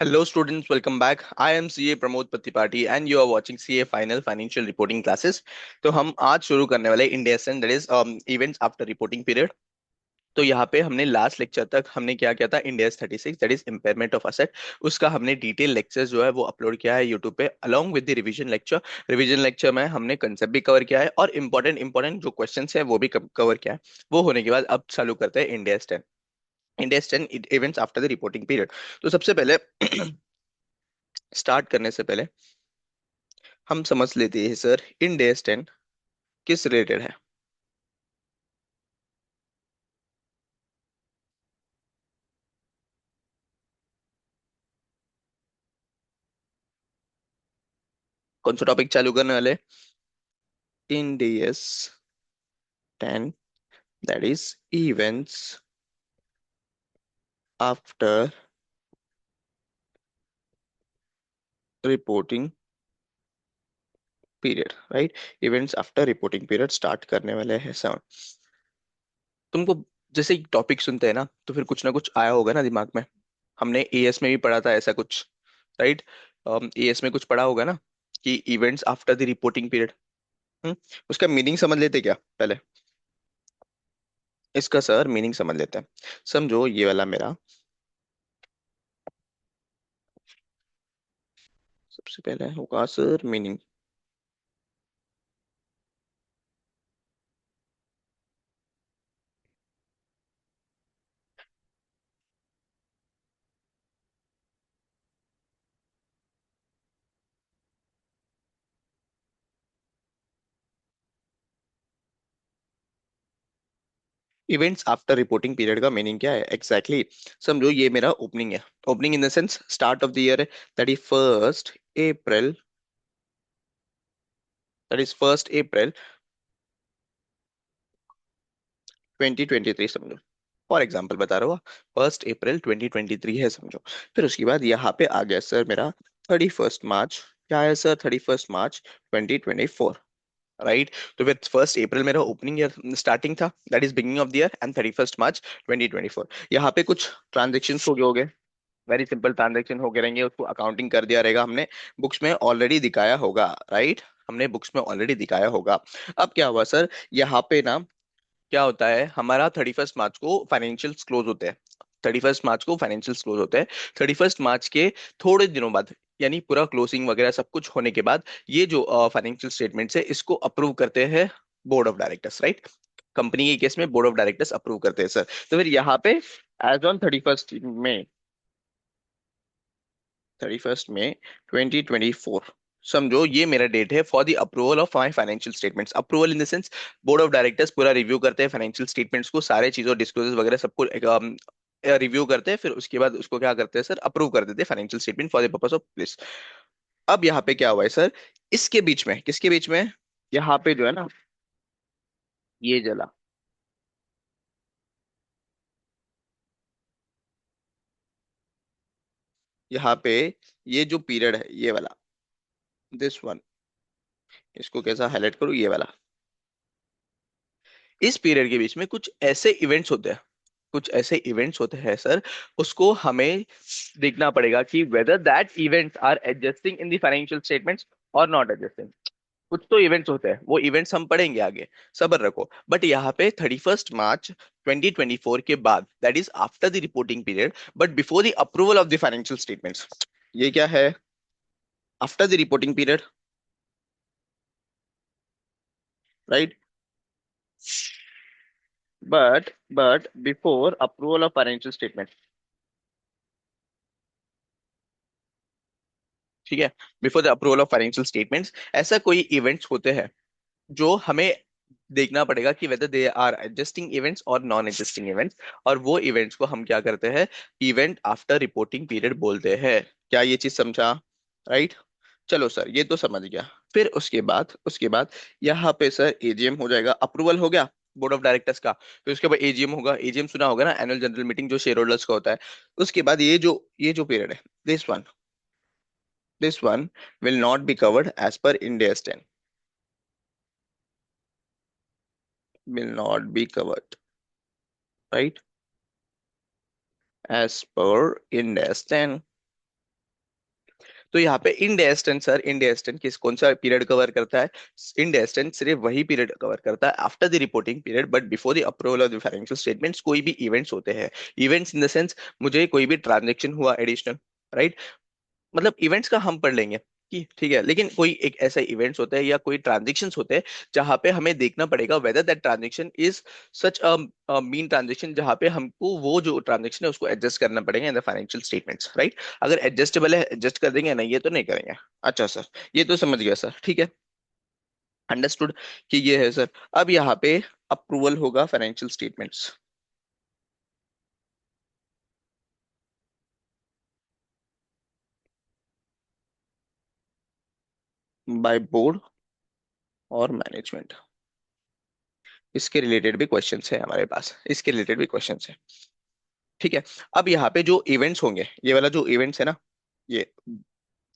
Hello students, welcome back. I am CA Pramod Patipati and you are watching CA Final Financial Reporting Classes. तो हम आज शुरू करने वाले India that is events after reporting period. तो यहाँ पे हमने लास्ट लेक्चर तक हमने क्या किया था, India 36 that is impairment of asset. उसका हमने डिटेल लेक्चर जो है वो अपलोड किया है यूट्यूब पे along with the revision lecture. Revision lecture में हमने कंसेप्ट भी कवर किया है और इंपॉर्टेंट इंपॉर्टेंट जो क्वेश्चंस है वो भी कवर किया है। वो होने के बाद अब चालू करते हैं India 10 events after the reporting period. तो सबसे पहले स्टार्ट करने से पहले हम समझ लेते हैं सर, इंडेस 10 किस रिलेटेड है। कौन सा टॉपिक चालू करने वाले? इंडेस 10 that is events after reporting period, right. Events after reporting period start करने वाले हैं सर। तुमको जैसे टॉपिक सुनते हैं ना तो फिर कुछ ना कुछ आया होगा ना दिमाग में। हमने एएस में भी पढ़ा था ऐसा कुछ, राइट। एएस में कुछ पढ़ा होगा ना कि events after the reporting period. उसका मीनिंग समझ लेते क्या पहले? इसका सर मीनिंग समझ लेते हैं। समझो ये वाला मेरा सबसे पहले होगा sir meaning. Events after reporting period का मीनिंग क्या है एग्जैक्टली exactly? समझो ये मेरा ओपनिंग है। Opening in the sense start of the year है, that is 1 April, that is 1 April 2023 समझो। फॉर एग्जाम्पल बता रहा हूँ, 1 अप्रैल 2023 है समझो। फिर उसके बाद यहाँ पे आ गया सर मेरा 31 मार्च। क्या है सर? 31 March 2024, right. तो फिर 1 अप्रैल मेरा ओपनिंग ईयर स्टार्टिंग था, that is beginning of the year, and 31 March 2024 यहाँ पे कुछ ट्रांजेक्शन हो गए होंगे। वेरी सिंपल ट्रांजेक्शन हो गए रहेंगे, उसको अकाउंटिंग कर दिया रहेगा, हमने बुक्स में ऑलरेडी दिखाया होगा, राइट। हमने बुक्स में ऑलरेडी दिखाया होगा। अब क्या हुआ सर, यहाँ पे ना क्या होता है, हमारा 31 मार्च को फाइनेंशियल क्लोज होते हैं। 31 मार्च को फाइनेंशियल क्लोज होते हैं। 31 मार्च के थोड़े दिनों बाद, यानी पूरा क्लोजिंग वगैरह सब कुछ होने के बाद, ये जो फाइनेंशियल स्टेटमेंट्स है इसको अप्रूव करते हैं board of directors, right. Company के केस में बोर्ड ऑफ डायरेक्टर्स अप्रूव करते हैं सर। तो फिर यहाँ पे एज ऑन 31 मई 2024 समझो ये मेरा डेट है for the approval of my financial statements. Approval in the sense board of directors पूरा रिव्यू करते हैं फाइनेंशियल स्टेटमेंट्स को, सारे चीजों डिस्क्लोजर वगैरह सबको रिव्यू करते हैं, फिर उसके बाद उसको क्या करते हैं सर, अप्रूव कर देते हैं financial statement for the purpose of this. अब यहाँ पे क्या हुआ है सर, इसके बीच में, किसके बीच में, यहाँ पे जो है ना, ये जला, यहाँ पे ये जो पीरियड है ये वाला, दिस वन, इसको कैसा हाईलाइट करूँ, ये वाला। इस पीरियड के बीच में कुछ ऐसे इवेंट्स होते हैं, कुछ ऐसे इवेंट्स होते हैं सर, उसको हमें देखना पड़ेगा कि whether that events are adjusting in the financial statements और नॉट एडजस्टिंग। कुछ तो इवेंट्स होते हैं, वो इवेंट्स हम पढ़ेंगे आगे, सब्र रखो। बट यहाँ पे 31 मार्च 2024 के बाद, that is after the reporting period but before the approval of the financial statements, ये क्या है, after the reporting period, right. But before approval of financial statement, ठीक है। Before the approval of financial statements ऐसा कोई events होते हैं जो हमें देखना पड़ेगा कि whether they are adjusting events और नॉन एडजस्टिंग इवेंट्स, और वो इवेंट्स को हम क्या करते हैं, इवेंट आफ्टर रिपोर्टिंग पीरियड बोलते हैं। क्या ये चीज समझा, राइट। चलो सर ये तो समझ गया। फिर उसके बाद यहाँ पे सर एजीएम हो जाएगा, अप्रूवल हो गया बोर्ड ऑफ डायरेक्टर्स का। फिर उसके बाद एजीएम होगा, एजीएम सुना होगा ना, एनुअल जनरल मीटिंग जो शेयर होल्डर्स का होता है। उसके बाद ये जो पीरियड है, this one, this one will not be covered as per Ind AS 10, will not be covered, right, as per Ind AS 10, तो यहाँ पे इंड एस्टेंट सर, इंड एस्टेंट किस कौन सा पीरियड कवर करता है? इंड एस्टेंट सिर्फ वही पीरियड कवर करता है after the reporting period but before the approval of the financial statements. कोई भी इवेंट्स होते हैं, इवेंट्स इन द सेंस मुझे कोई भी ट्रांजेक्शन हुआ एडिशनल, राइट, मतलब इवेंट्स का हम पढ़ लेंगे कि ठीक है, लेकिन कोई एक ऐसा इवेंट्स होता है या कोई ट्रांजेक्शन्स होते हैं जहां पे हमें देखना पड़ेगा whether that transaction is such a mean transaction, जहां पे हमको वो जो ट्रांजेक्शन है उसको एडजस्ट करना पड़ेगा इन द फाइनेंशियल स्टेटमेंट्स, राइट। अगर एडजस्टेबल है एडजस्ट कर देंगे, नहीं ये तो नहीं करेंगे। अच्छा सर, ये तो समझ गया सर, ठीक है, अंडरस्टूड कि ये है सर। अब यहाँ पे अप्रूवल होगा फाइनेंशियल स्टेटमेंट्स बाय बोर्ड और मैनेजमेंट। इसके रिलेटेड भी क्वेश्चंस है हमारे पास, इसके रिलेटेड भी क्वेश्चंस है, ठीक है। अब यहाँ पे जो इवेंट्स होंगे, ये वाला जो इवेंट्स है ना, ये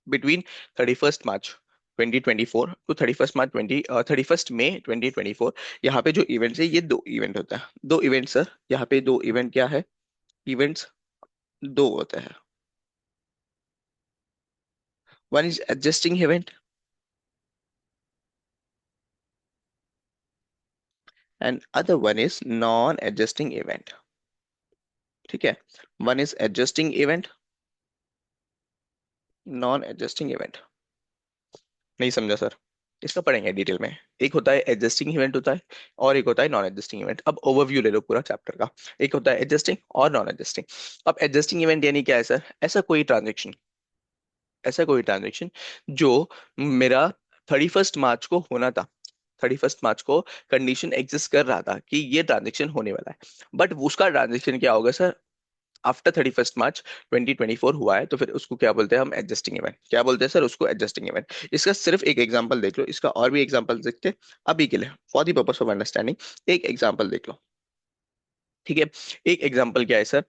बिटवीन 31 मार्च 2024 टू 31 मार्च 31 मई 2024, यहाँ पे जो इवेंट्स है ये दो इवेंट होता है, दो इवेंट सर। यहाँ पे दो इवेंट क्या है? इवेंट्स दो होते हैं। One is adjusting event and other one is non adjusting event, ठीक है। One is adjusting event, non adjusting event. नहीं समझा सर? इसका पढ़ेंगे डिटेल में। एक होता है एडजस्टिंग इवेंट होता है, और एक होता है नॉन एडजस्टिंग इवेंट। अब ओवरव्यू ले लो पूरा चैप्टर का। एक होता है एडजस्टिंग और नॉन एडजस्टिंग। अब एडजस्टिंग इवेंट यानी क्या है सर? ऐसा कोई ट्रांजेक्शन जो मेरा 31 मार्च को होना था, 31 मार्च को कंडीशन एग्जिस्ट कर रहा था कि ये ट्रांजेक्शन होने वाला है, बट उसका ट्रांजेक्शन क्या होगा सर? आफ्टर 31 मार्च 2024 हुआ है, तो फिर उसको क्या बोलते हैं हम? Adjusting event. क्या बोलते हैं सर उसको? Adjusting event. इसका सिर्फ एक एग्जांपल देख लो, इसका और भी एग्जांपल देखते हैं अभी के लिए for the purpose of understanding. एक एग्जांपल देख लो, ठीक है। एक एग्जांपल क्या है sir?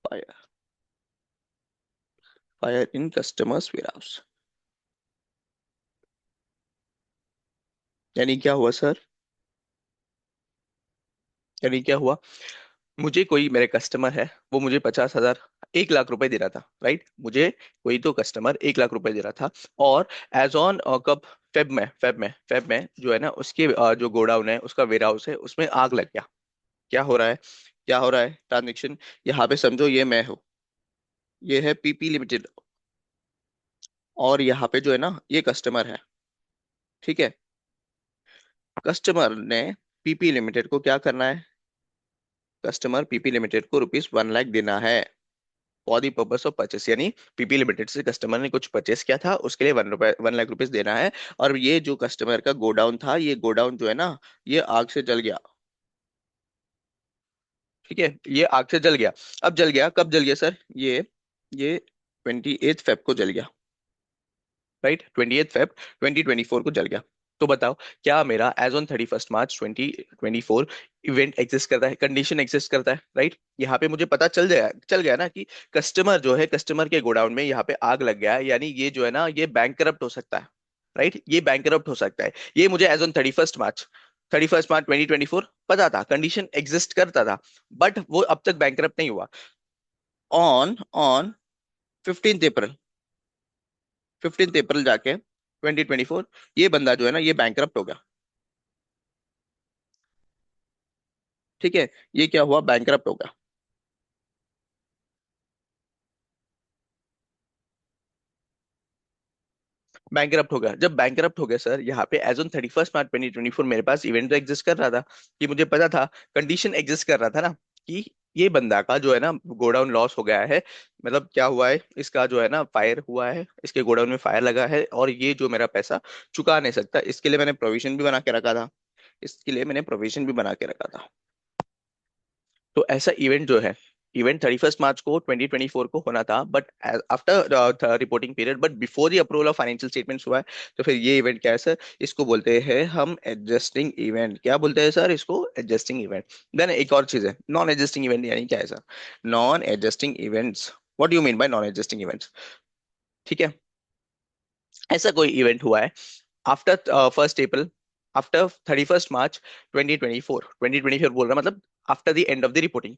Fire, fire in customers warehouse. यानी क्या हुआ सर? यानी क्या हुआ? मुझे कोई मेरे कस्टमर है, वो मुझे 50,000, 1 लाख रुपए दे रहा था, राइट। मुझे कोई तो कस्टमर 1 लाख रुपए दे रहा था, और एज ऑन कब? फेब में जो है ना उसके जो गोडाउन है, उसका वेयर हाउस है, उसमें आग लग गया। क्या हो रहा है? क्या हो रहा है ट्रांजेक्शन? यहाँ पे समझो ये मैं हूँ, ये है पीपी लिमिटेड, और यहाँ पे जो है ना ये कस्टमर है, ठीक है। कस्टमर ने पीपी लिमिटेड को क्या करना है? कस्टमर पीपी लिमिटेड को ₹1 लाख देना है for the purpose of purchase. यानी पीपी लिमिटेड से कस्टमर ने कुछ परचेस किया था, उसके लिए 1 लाख रुपीज देना है। और ये जो कस्टमर का गोडाउन था, ये गोडाउन जो है ना, ये आग से जल गया, ठीक है। ये आग से जल गया। अब जल गया, कब जल गया सर? ये 28 फेब को जल गया, राइट। 28 फेब 2024 को जल गया। तो बताओ, क्या मेरा as on 31 March 2024 event exist करता है, कंडीशन एग्जिस्ट करता है, राइट। यहाँ पे मुझे पता चल गया ना कि कस्टमर जो है, कस्टमर के गोडाउन में यहाँ पे आग लग गया है, यानी ये जो है ना ये बैंक हो सकता है, राइट। ये बैंक हो सकता है। ये मुझे एज ऑन 31 मार्च 2024 पता था, कंडीशन एग्जिस्ट करता था, बट वो अब तक बैंक नहीं हुआ। ऑन 15 अप्रैल, 15 अप्रैल जाके 2024 ये बंदा जो है ना ये बैंक हो गया, ठीक है। ये क्या हुआ? बैंक हो गया। बैंक हो गया। जब बैंक हो गया सर, यहाँ पे एज ऑन 31 मार्च 2024 मेरे पास इवेंट तो एग्जिस्ट कर रहा था, कि मुझे पता था, कंडीशन एग्जिस्ट कर रहा था ना, कि ये बंदा का जो है ना गोडाउन लॉस हो गया है। मतलब क्या हुआ है, इसका जो है ना फायर हुआ है, इसके गोडाउन में फायर लगा है, और ये जो मेरा पैसा चुका नहीं सकता, इसके लिए मैंने प्रोविजन भी बना के रखा था, इसके लिए मैंने प्रोविजन भी बना के रखा था। तो ऐसा इवेंट जो है, इवेंट 31 मार्च को 2024 को होना था, but after reporting period but before the approval of financial statements हुआ है। तो फिर ये इवेंट क्या है सर? इसको बोलते हैं हम एडजस्टिंग इवेंट। क्या बोलते हैं सर इसको? Adjusting event. देन एक और चीज है नॉन एडजस्टिंग इवेंट, यानी क्या है sir? Non adjusting events, what do you mean by non adjusting events? ठीक है, ऐसा कोई इवेंट हुआ है आफ्टर 1 अप्रैल, आफ्टर 31 मार्च 2024, 2024 बोल रहा मतलब after the end of the reporting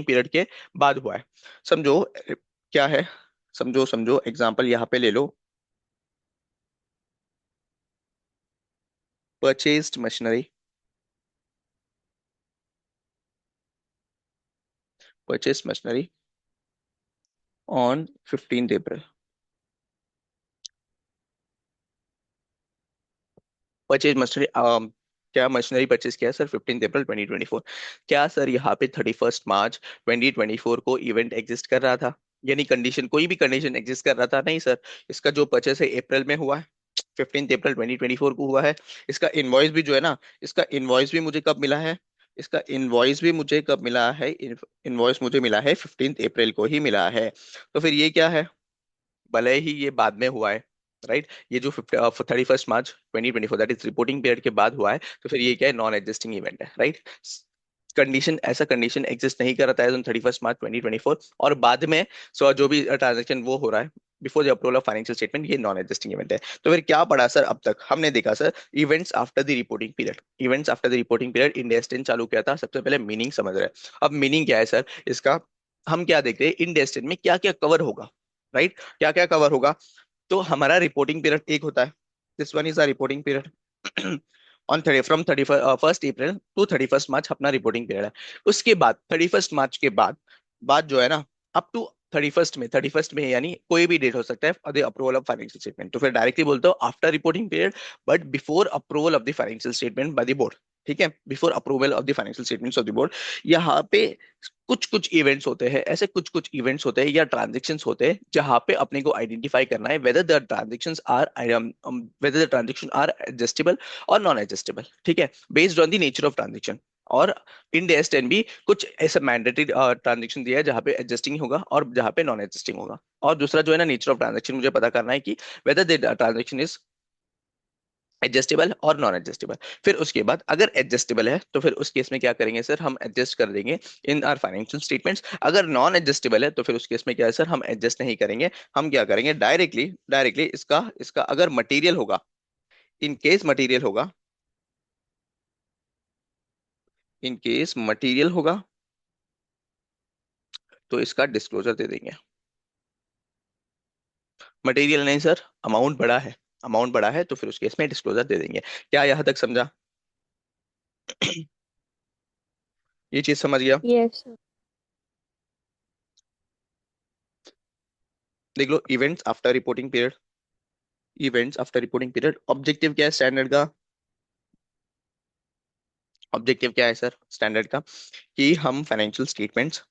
period के बाद हुआ है। समझो क्या है, समझो समझो एग्जांपल यहाँ पे ले लो, purchased machinery, purchase machinery on 15 April. Purchase machinery, क्या मशीनरी परचेज किया सर 15 अप्रैल 2024? क्या सर यहाँ पे 31 मार्च 2024 को इवेंट एग्जिस्ट कर रहा था? यानी कंडीशन, कोई भी कंडीशन एग्जिस्ट कर रहा था? नहीं सर। इसका जो परचेस है अप्रैल में हुआ है, 15 अप्रैल 2024 को हुआ है। इसका इनवॉइस भी जो है ना, इसका इनवॉइस भी मुझे कब मिला है? इसका इनवॉइस भी मुझे कब मिला है? इनवॉइस मुझे मिला है 15 अप्रैल को ही मिला है। तो फिर ये क्या है? भले ही ये बाद में हुआ है, राइट, ये जो 31 March 2024 that is reporting period के बाद हुआ है, तो फिर ये क्या है? नॉन एग्जिस्टिंग इवेंट है, राइट। कंडीशन, ऐसा कंडीशन एग्जिस्ट नहीं कर रहा था 31 मार्च 2024, और बाद में सो जो भी ट्रांजेक्शन वो हो रहा है before the approval of financial statement, ये नॉन एग्जिस्टिंग इवेंट है। तो फिर क्या पढ़ा सर अब तक? हमने देखा sir events after the reporting period, events after the reporting period end S 10 चालू किया था। सबसे पहले मीनिंग समझ रहे हैं। अब मीनिंग क्या है सर इसका? हम क्या देखते हैं इंड एस 10 में क्या क्या कवर होगा, राइट, क्या क्या कवर होगा? तो हमारा रिपोर्टिंग पीरियड एक होता है, this one is a reporting period on 31 April to 31 March अपना रिपोर्टिंग पीरियड है। उसके बाद 31 मार्च के बाद, बाद जो है ना, अप टू 31 में यानी कोई भी डेट हो सकता है the approval of financial statement. तो फिर डायरेक्टली बोलते हो after reporting period but before approval of the financial statement bye the board. ठीक है, before approval of the financial statements of the board. यहाँ पे कुछ कुछ इवेंट्स होते हैं, ऐसे कुछ कुछ इवेंट्स होते हैं या ट्रांजेक्शन्स होते हैं जहां पे अपने को आइडेंटिफाई करना है whether the transactions are whether the transaction are adjustable और नॉन एडजस्टेबल। ठीक है, based on the nature of transaction. और इन डेस 10 भी कुछ ऐसा मैंडेटरी ट्रांजेक्शन दिया है जहां पे एडजस्टिंग होगा और जहां पे नॉन एडजस्टिंग होगा। और दूसरा जो है ना नेचर ऑफ ट्रांजेक्शन, मुझे पता करना है कि weather the transaction is adjustable और नॉन एडजस्टेबल। फिर उसके बाद अगर एडजस्टेबल है तो फिर उस केस में क्या करेंगे सर? हम एडजस्ट कर देंगे इन आर फाइनेंशियल स्टेटमेंट्स। अगर नॉन एडजस्टेबल है तो फिर उस केस में क्या है सर? हम एडजस्ट नहीं करेंगे। हम क्या करेंगे? डायरेक्टली डायरेक्टली इसका इसका अगर मटेरियल होगा, इन केस मटेरियल होगा, इन केस मटेरियल होगा तो इसका डिस्क्लोजर दे देंगे। मटेरियल नहीं सर, अमाउंट बड़ा है, अमाउंट बड़ा है तो फिर उस केस में डिस्क्लोजर दे देंगे। क्या यहां तक समझा? ये चीज समझ गया? यस। देख लो, events after reporting period, events after reporting period, objective क्या है स्टैंडर्ड का? ऑब्जेक्टिव क्या है सर स्टैंडर्ड का? कि हम फाइनेंशियल स्टेटमेंट्स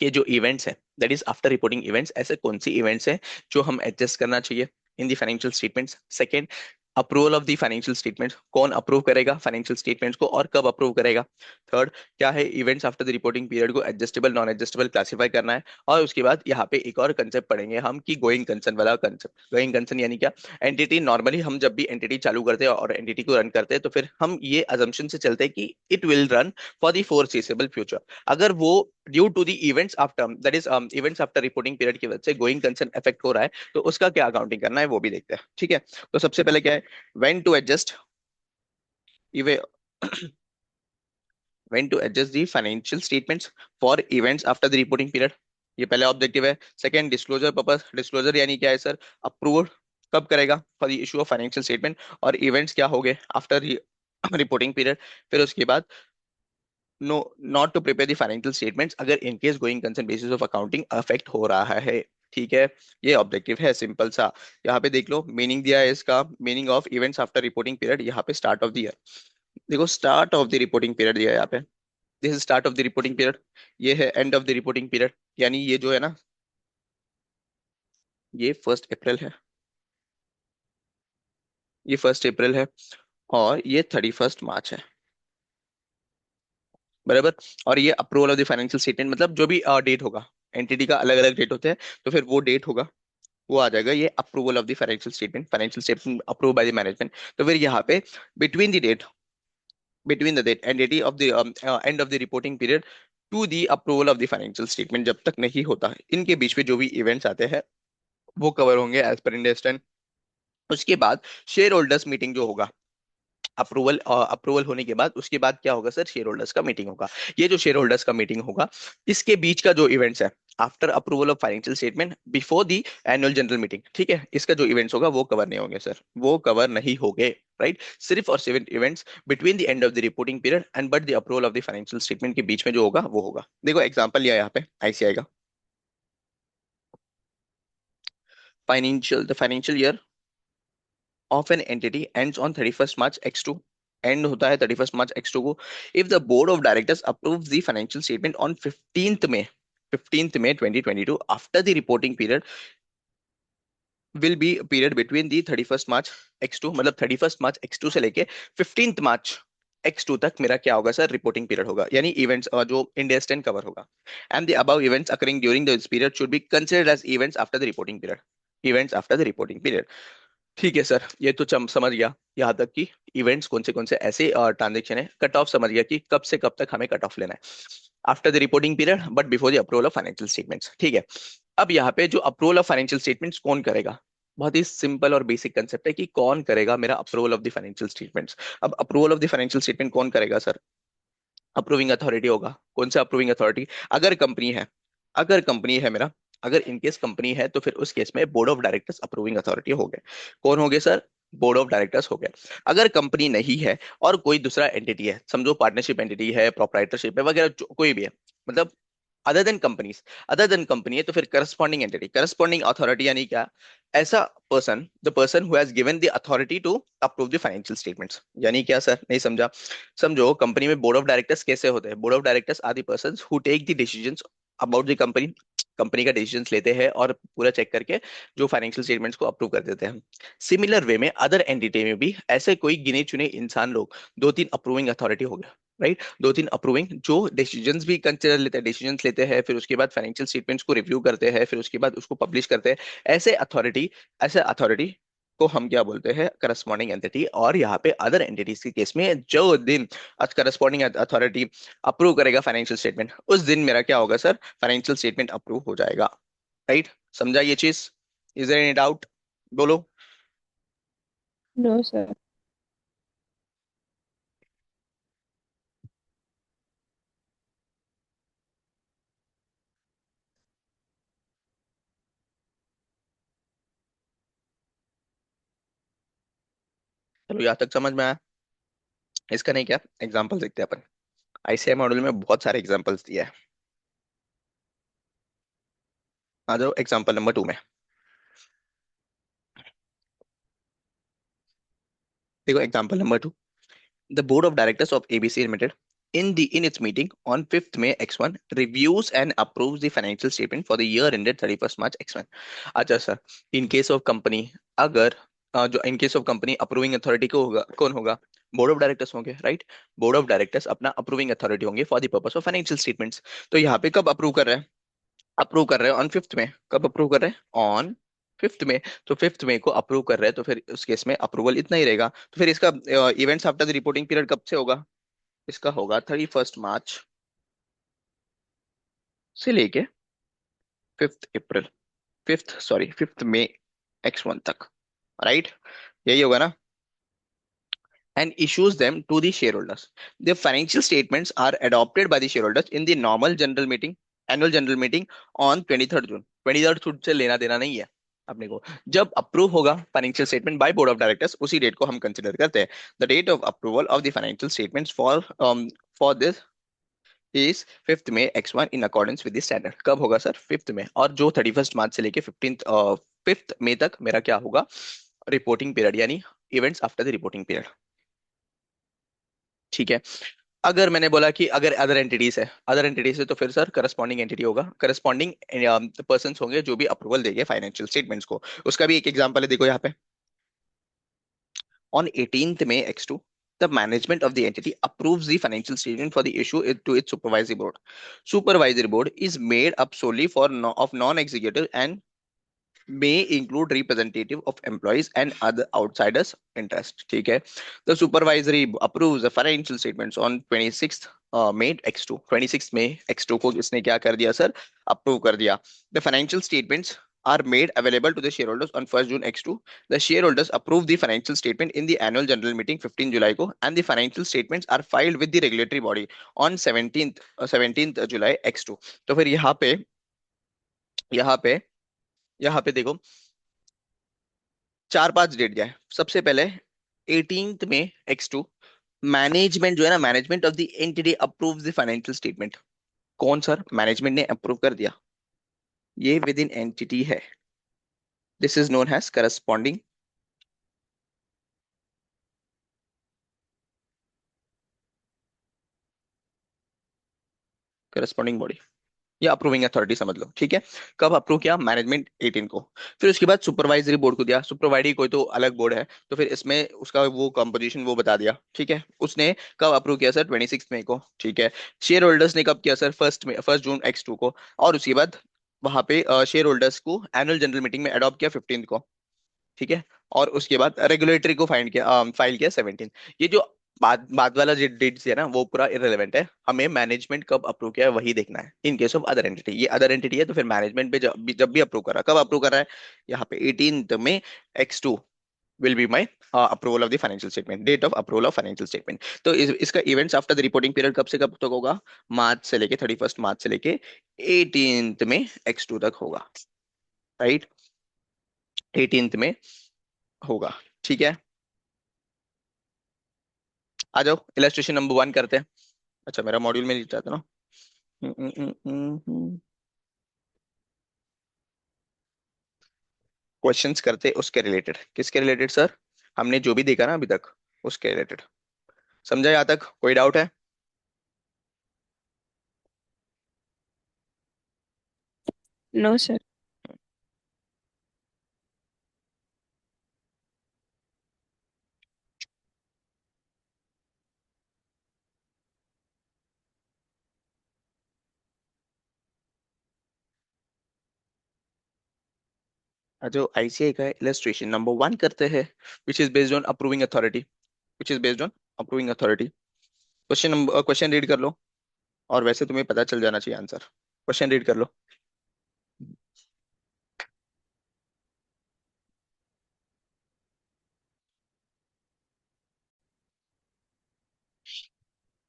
के जो इवेंट्स हैं, that is after reporting events, ऐसे कौन सी इवेंट्स हैं जो हम एडजस्ट करना चाहिए in the financial statements. Second, approval of the financial statements, कौन अप्रूव करेगा फाइनेंशियल स्टेटमेंट्स को और कब अप्रूव करेगा। थर्ड, क्या है events after the reporting period को एडजस्टेबल नॉन एडजस्टेबल क्लासीफाई करना है। और उसके बाद यहाँ पे एक और कंसेप्ट पढ़ेंगे हम कि गोइंग कंसर्न वाला कंसेप्ट। गोइंग कंसर्न यानी क्या? एंटिटी, नॉर्मली हम जब भी एंटिटी चालू करते हैं और एंटिटी को रन करते हैं तो फिर हम ये अजम्पशन से चलते हैं कि it will run for the foreseeable future. अगर वो due to the events after, that is events after reporting period की वजह से गोइंग कंसर्न इफेक्ट हो रहा है, तो उसका क्या अकाउंटिंग करना है वो भी देखते हैं। ठीक है, तो सबसे पहले क्या है? When to adjust, when to adjust the financial statements for events after the reporting period। ये पहला ऑब्जेक्टिव है। सेकंड, डिस्क्लोजर पर्पस, डिस्क्लोजर यानी क्या है सर? अप्रूवल कब करेगा for the issue of financial statement, और इवेंट्स क्या हो गए आफ्टर रिपोर्टिंग पीरियड। फिर उसके बाद no, not to prepare the financial statements अगर in case going concern basis of accounting affect हो रहा है। ठीक है, ये ऑब्जेक्टिव है सिंपल सा। यहाँ पे देख लो मीनिंग दिया है इसका, meaning of events after reporting period. यहाँ पे स्टार्ट ऑफ द ईयर, देखो start of the reporting period दिया है यहाँ पे, this is start of the reporting period. ये है and of the reporting period, यानी ये जो है ना, ये 1 अप्रैल है, ये 1 अप्रैल है, और ये 31 मार्च है, बराबर। और ये approval of the financial statement, मतलब जो भी डेट होगा, एंटिटी का अलग अलग डेट होते हैं, तो फिर वो डेट होगा, वो आ जाएगा ये approval of the financial statement approve by the management. तो फिर यहाँ पे between the date, between the date end date of the end of the reporting period to the approval of the financial statement, जब तक नहीं होता है इनके बीच में जो भी इवेंट्स आते हैं वो कवर होंगे एज पर इंडस्टैंड। उसके बाद शेयर होल्डर्स मीटिंग जो होगा, अप्रूवल होने के बाद उसके बाद क्या होगा सर, शेयर होल्डर्स का मीटिंग होगा। ये जो शेयर होल्डर्स का मीटिंग होगा, इसके बीच का जो इवेंट्स है, after approval of financial statement before the annual general meeting, ठीक है, इसका जो इवेंट्स होगा वो कवर नहीं होंगे सर, वो कवर नहीं होंगे। राइट, सिर्फ और सिर्फ events between the end of the reporting period and but the approval of the financial statement के बीच में जो होगा वो होगा। देखो एग्जांपल लिया यहाँ पे आईसीआई का, financial year of an entity ends on 31st March X2, end होता है 31st March X2 को, if the board of directors approves the financial statement on 15th May 2022 after the reporting period will be period between the 31st March X2, मतलब 31st March X2 से लेके 15th March X2 तक मेरा क्या होगा sir, reporting period होगा, यानी events जो इंडिया टेन कवर होगा। And the above events occurring during this period should be considered as events after the reporting period, events after the reporting period. ठीक है सर, ये तो समझ गया यहाँ तक कि इवेंट्स कौन से ऐसे ट्रांजेक्शन है। कट ऑफ समझ गया कि कब से कब तक हमें कट ऑफ लेना है, after the reporting period but before the approval of financial statements. ठीक है, अब यहाँ पे जो अप्रूवल ऑफ फाइनेंशियल स्टेटमेंट्स कौन करेगा, बहुत ही सिंपल और बेसिक कंसेप्ट है कि कौन करेगा मेरा approval of the financial statements. अब approval of the financial statement कौन करेगा सर, अप्रूविंग अथॉरिटी होगा। कौन सा अप्रूविंग अथॉरिटी, अगर कंपनी है, अगर कंपनी है मेरा, अगर इनकेस कंपनी है तो फिर उस केस में board of directors approving authority हो गए। कौन हो गए सर, बोर्ड ऑफ डायरेक्टर्स हो गए। अगर कंपनी नहीं है और कोई दूसरा एंटिटी है, समझो पार्टनरशिप एंटिटी है, प्रोप्राइटरशिप है वगैरह, कोई भी है, मतलब other than companies, other than company है, तो फिर करस्पॉन्डिंग एंटिटी, करस्पॉन्डिंग अथॉरिटी यानी क्या, ऐसा person, the person who has given the authority to approve the financial statements. यानी क्या सर, नहीं समझा, समझो कंपनी में बोर्ड ऑफ डायरेक्टर्स कैसे होते हैं, board of directors are the persons who take the decisions about the company, company का डिसीजंस लेते हैं और पूरा चेक करके जो फाइनेंशियल स्टेटमेंट्स को अप्रूव कर देते हैं। सिमिलर वे में अदर एंटिटी में भी ऐसे कोई गिने चुने इंसान लोग, दो तीन अप्रूविंग अथॉरिटी हो गया, राइट, दो तीन अप्रूविंग जो डिसीजंस भी कंसिडर लेते हैं, डिसीजंस लेते हैं, फिर उसके बाद फाइनेंशियल स्टेटमेंट्स को रिव्यू करते हैं, फिर उसके बाद उसको पब्लिश करते हैं। ऐसे अथॉरिटी, ऐसे अथॉरिटी को हम क्या बोलते हैं, करस्पॉन्डिंग एंटिटी। और यहाँ पे अदर एंटिटीज के केस में जो दिन करस्पॉन्डिंग अथॉरिटी अप्रूव करेगा फाइनेंशियल स्टेटमेंट, उस दिन मेरा क्या होगा सर, फाइनेंशियल स्टेटमेंट अप्रूव हो जाएगा। राइट, समझा ये चीज, इज देयर एनी डाउट, बोलो। No sir. चलो यहाँ तक समझ में आया, इसका नहीं क्या एग्जाम्पल देखते हैं अपन। आईसीआई मॉडल में बहुत सारे एग्जाम्पल्स दिया है, आ जाओ एग्जाम्पल नंबर 2 में। देखो example number 2, the board of directors of ABC Limited in its meeting on 5th May X1 reviews and approves the financial statement for the year ended 31st March X1। अच्छा sir, in case of company, अगर जो इन case of company approving authority को होगा, कौन होगा, board of directors होंगे, right, board of directors अपना approving authority होंगे for the purpose of financial statements. तो यहाँ पे कब अप्रूव कर रहे हैं, अप्रूव कर रहे हैं ऑन 5th में, कब अप्रूव कर रहे हैं, ऑन 5th में। तो 5th में को अप्रूव कर रहे हैं तो फिर उस केस में अप्रूवल इतना ही रहेगा। तो फिर इसका events after the reporting period कब से होगा, इसका होगा 31st मार्च से लेके 5th अप्रैल, 5th मई X1 तक, राइट, यही होगा ना। And issues them to the shareholders. The financial statements are adopted by the shareholders in the normal general meeting, annual general meeting on 23rd June। 23rd June से लेना देना नहीं है अपने को, जब अप्रूव होगा financial statement by board of directors उसी डेट को हम कंसिडर करते हैं। The date of approval of the financial statements for this is 5th May X1 in accordance with the standard. कब होगा सर, 5th में, और जो 31st मार्च से लेके 5th May तक मेरा क्या होगा, रिपोर्टिंग पीरियड, यानी events after the reporting period. ठीक है, अगर मैंने बोला कि अगर अदर एंटिटीज है, अदर एंटिटीज है तो फिर सर करस्पॉन्डिंग एंटिटी होगा, करस्पॉन्डिंग पर्सन होंगे जो भी अप्रूवल देंगे फाइनेंशियल स्टेटमेंट्स को। उसका भी एक एग्जांपल है, देखो यहाँ पे, on 18th May X2 the management of the entity approves the financial statement for the issue to its supervisory board। Supervisory board is made up solely of non-executive and may include representative of employees and other outsiders interest। ठीक है, the supervisory approves the financial statements on 26th May X2, 26th May X2 को इसने क्या कर दिया sir, approve कर दिया। the financial statements are made available to the shareholders on 1st June X2. The shareholders approve the financial statement in the annual general meeting 15 July को, and the financial statements are filed with the regulatory body on 17th July X2. तो फिर यहाँ पे यहाँ पे देखो, चार पांच डेट क्या है। सबसे पहले 18th में X2, मैनेजमेंट जो है ना, management of the entity approve the financial statement. कौन सर? मैनेजमेंट ने अप्रूव कर दिया, ये विद इन एंटिटी है। This is known has corresponding body या अप्रूविंग अथॉरिटी समझ लो, ठीक है। कब अप्रूव किया? मैनेजमेंट 18 को। फिर उसके बाद सुपरवाइजरी बोर्ड को दिया। सुपरवाइजरी कोई तो अलग बोर्ड है, तो फिर इसमें उसका वो कंपोजिशन वो बता दिया, ठीक है। उसने कब अप्रूव किया सर? 26 मई को, ठीक है। शेयर होल्डर्स ने कब किया सर? 1 जून X2 को। और उसके बाद वहां पे शेयर होल्डर्स को एनुअल जनरल मीटिंग में अडॉप्ट किया 15 को, ठीक है। और उसके बाद रेगुलेटरी को फाइल किया 17। ये जो बाद बाद वाला जो डेट्स है ना, वो पूरा इरेलेवेंट है। हमें मैनेजमेंट कब अप्रूव किया है वही देखना है। In case of other entity, ये अदर एंटिटी है, तो फिर मैनेजमेंट पे जब भी अप्रूव कर रहा है, कब अप्रूव कर रहा है? यहाँ पे 18th में X2 will be my approval of the financial statement, date of approval of financial statement. तो इसका events after the reporting period कब से कब तक होगा? मार्च से लेके 31 मार्च से लेके 18th में X2 तक होगा, राइट। 18th में होगा, ठीक है। आ जाओ इलस्ट्रेशन नंबर 1 करते हैं। अच्छा, मेरा मॉड्यूल में लिख जाता ना। क्वेश्चंस करते उसके रिलेटेड। किसके रिलेटेड सर? हमने जो भी देखा ना अभी तक, उसके रिलेटेड। समझा यहाँ तक? कोई डाउट है? No sir. जो आईसीआई का इलस्ट्रेशन नंबर 1 करते हैं, which is based on approving authority, which is based on approving authority. Question read कर लो, और वैसे तुम्हें पता चल जाना चाहिए आंसर। क्वेश्चन रीड कर लो।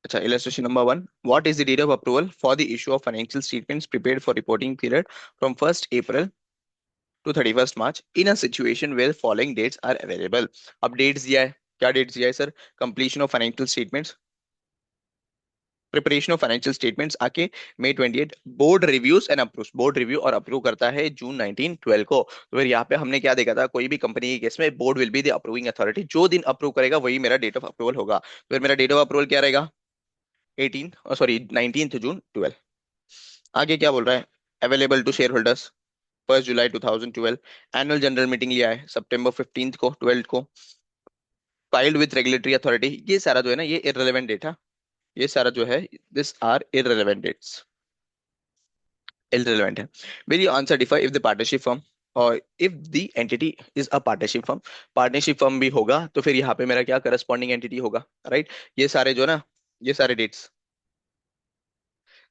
अच्छा, illustration number 1. What is the date of approval for the issue of financial statements prepared for reporting period from 1st April to 31st March in a situation where following dates are available? अब dates दिया है, क्या dates दिया है sir? Completion of financial statements, preparation of financial statements आके May 28, board reviews and approve, board review और approve करता है June 19 12 को। तो फिर यहाँ पे हमने क्या देखा था? कोई भी कंपनी के केस में board will be the approving authority, जो दिन अप्रूव करेगा वही मेरा डेट ऑफ अप्रूवल होगा। तो फिर मेरा डेट ऑफ अप्रूवल क्या रहेगा? 19th June 12। आगे क्या बोल रहा है? Available to share holders 1st July 2012। Annual general meeting लिया है September 15 को, 12 को। Filed with regulatory authority. ये सारा जो है ना, ये इररिलेवेंट डेटा, ये सारा जो है, this are irrelevant dates, irrelevant है। will you answer differ if the partnership firm और if the entity is a partnership firm? Partnership firm भी होगा तो फिर यहाँ पे मेरा क्या करस्पॉन्डिंग एंटिटी होगा, राइट। ये सारे जो ना, ये सारे dates,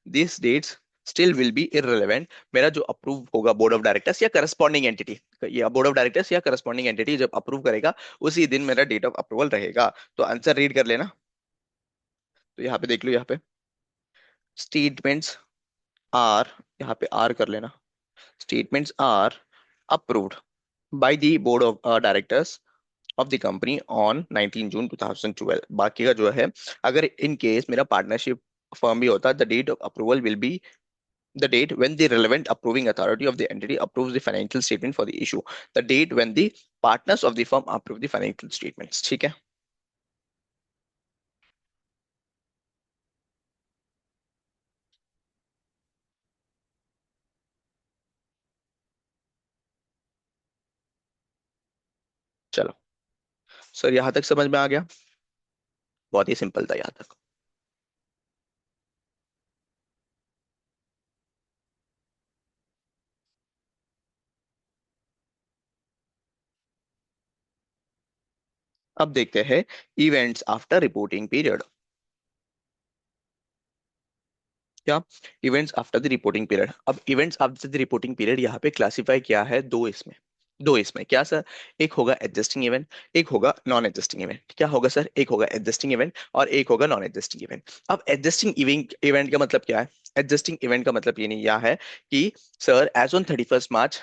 this dates still will be irrelevant. मेरा जो अप्रूव होगा बोर्ड ऑफ डायरेक्टर्स या करस्पॉन्डिंग एंटिटी, या बोर्ड ऑफ डायरेक्टर्स या करस्पॉन्डिंग एंटिटी जब अप्रूव करेगा, उसी दिन मेरा डेट ऑफ अप्रूवल रहेगा। तो आंसर रीड कर लेना। तो यहाँ पे देख लो, यहाँ पे स्टेटमेंट्स आर, यहाँ पे आर कर लेना। Statements are approved by the board of directors of the company on 19 June 2012। बाकी का जो है, अगर इन केस मेरा पार्टनरशिप फर्म भी होता, the date of approval will be the date when the relevant approving authority of the entity approves the financial statement for the issue, the date when the partners of the firm approve the financial statements, ठीक है। चलो sir, यहाँ तक समझ में आ गया? बहुत ही सिंपल था यहाँ तक। अब देखते हैं इवेंट्स आफ्टर रिपोर्टिंग पीरियड। क्या? Events after the reporting period. अब events after the reporting period यहाँ पे क्लासिफाई किया है दो इसमें क्या सर? एक होगा एडजस्टिंग इवेंट, एक होगा नॉन एडजस्टिंग इवेंट। क्या होगा सर? एक होगा एडजस्टिंग इवेंट और एक होगा नॉन एडजस्टिंग इवेंट। अब एडजस्टिंग इवेंट का मतलब क्या है? एडजस्टिंग इवेंट का मतलब ये नहीं यह है कि sir as on 31st March,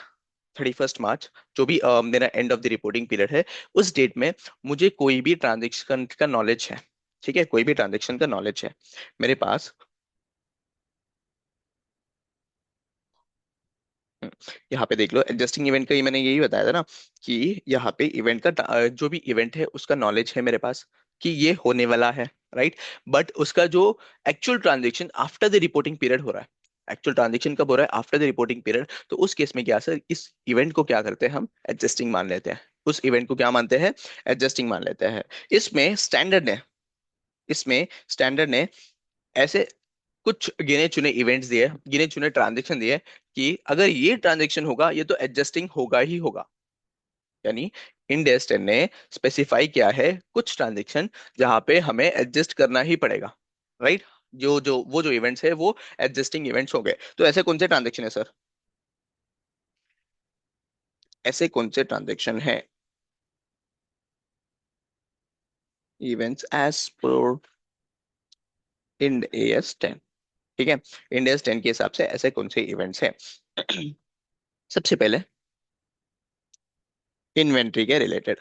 31st March जो भी मेरा end of the reporting period है, उस डेट में मुझे कोई भी ट्रांजेक्शन का नॉलेज है। ठीक है, कोई भी ट्रांजेक्शन का नॉलेज है मेरे पास। हम्म, यहाँ पे देख लो, एडजस्टिंग इवेंट का ही मैंने यही बताया था ना, कि यहाँ पे इवेंट का जो भी इवेंट है उसका नॉलेज है मेरे पास कि ये होने वाला है, राइट। बट उसका जो actual transaction after the reporting period हो रहा है, एक्चुअल ट्रांजेक्शन कब हो रहा है? After the reporting period. तो उस केस में क्या सर, इस इवेंट को क्या करते हैं हम? एडजस्टिंग मान लेते हैं। उस इवेंट को क्या मानते हैं? एडजस्टिंग मान लेते हैं। इसमें स्टैंडर्ड ने इसमें स्टैंडर्ड ने ऐसे कुछ गिने चुने इवेंट्स दिए, गिने चुने ट्रांजेक्शन दिए कि अगर ये ट्रांजेक्शन होगा ये तो एडजस्टिंग होगा ही होगा। यानी इंडेस्ट ने स्पेसिफाई किया है कुछ ट्रांजेक्शन जहां पे हमें एडजस्ट करना ही पड़ेगा, राइट। जो इवेंट्स है वो एडजस्टिंग इवेंट्स हो गए। तो ऐसे कौन से ट्रांजेक्शन है सर? ऐसे कौन से ट्रांजेक्शन है? Events as per Ind AS 10। ठीक है, इंड एएस 10 के हिसाब से ऐसे कौन से इवेंट्स हैं? सबसे पहले इन्वेंट्री के रिलेटेड।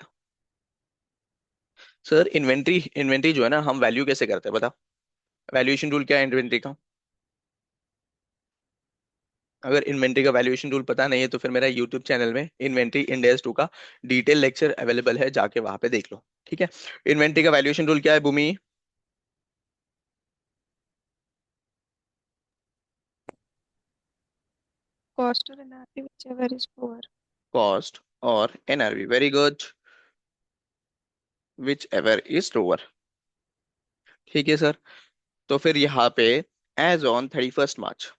सर इन्वेंट्री इन्वेंट्री जो है ना, हम वैल्यू कैसे करते हैं बता? वैल्यूएशन रूल क्या है इन्वेंट्री का? अगर इन्वेंट्री का वैल्यूएशन रूल पता नहीं है तो फिर मेरा यूट्यूब चैनल में इन्वेंट्री इंडेक्स 2 का डिटेल लेक्चर अवेलेबल है, जाके वहां पे देख लो। ठीक है। इन्वेंट्री का वैल्यूएशन रूल क्या है Bhumi? Cost or NRV, whichever is poor. Cost और NRV, very good. Whichever is lower. ठीक है सर। तो फिर यहाँ पे as on 31st March,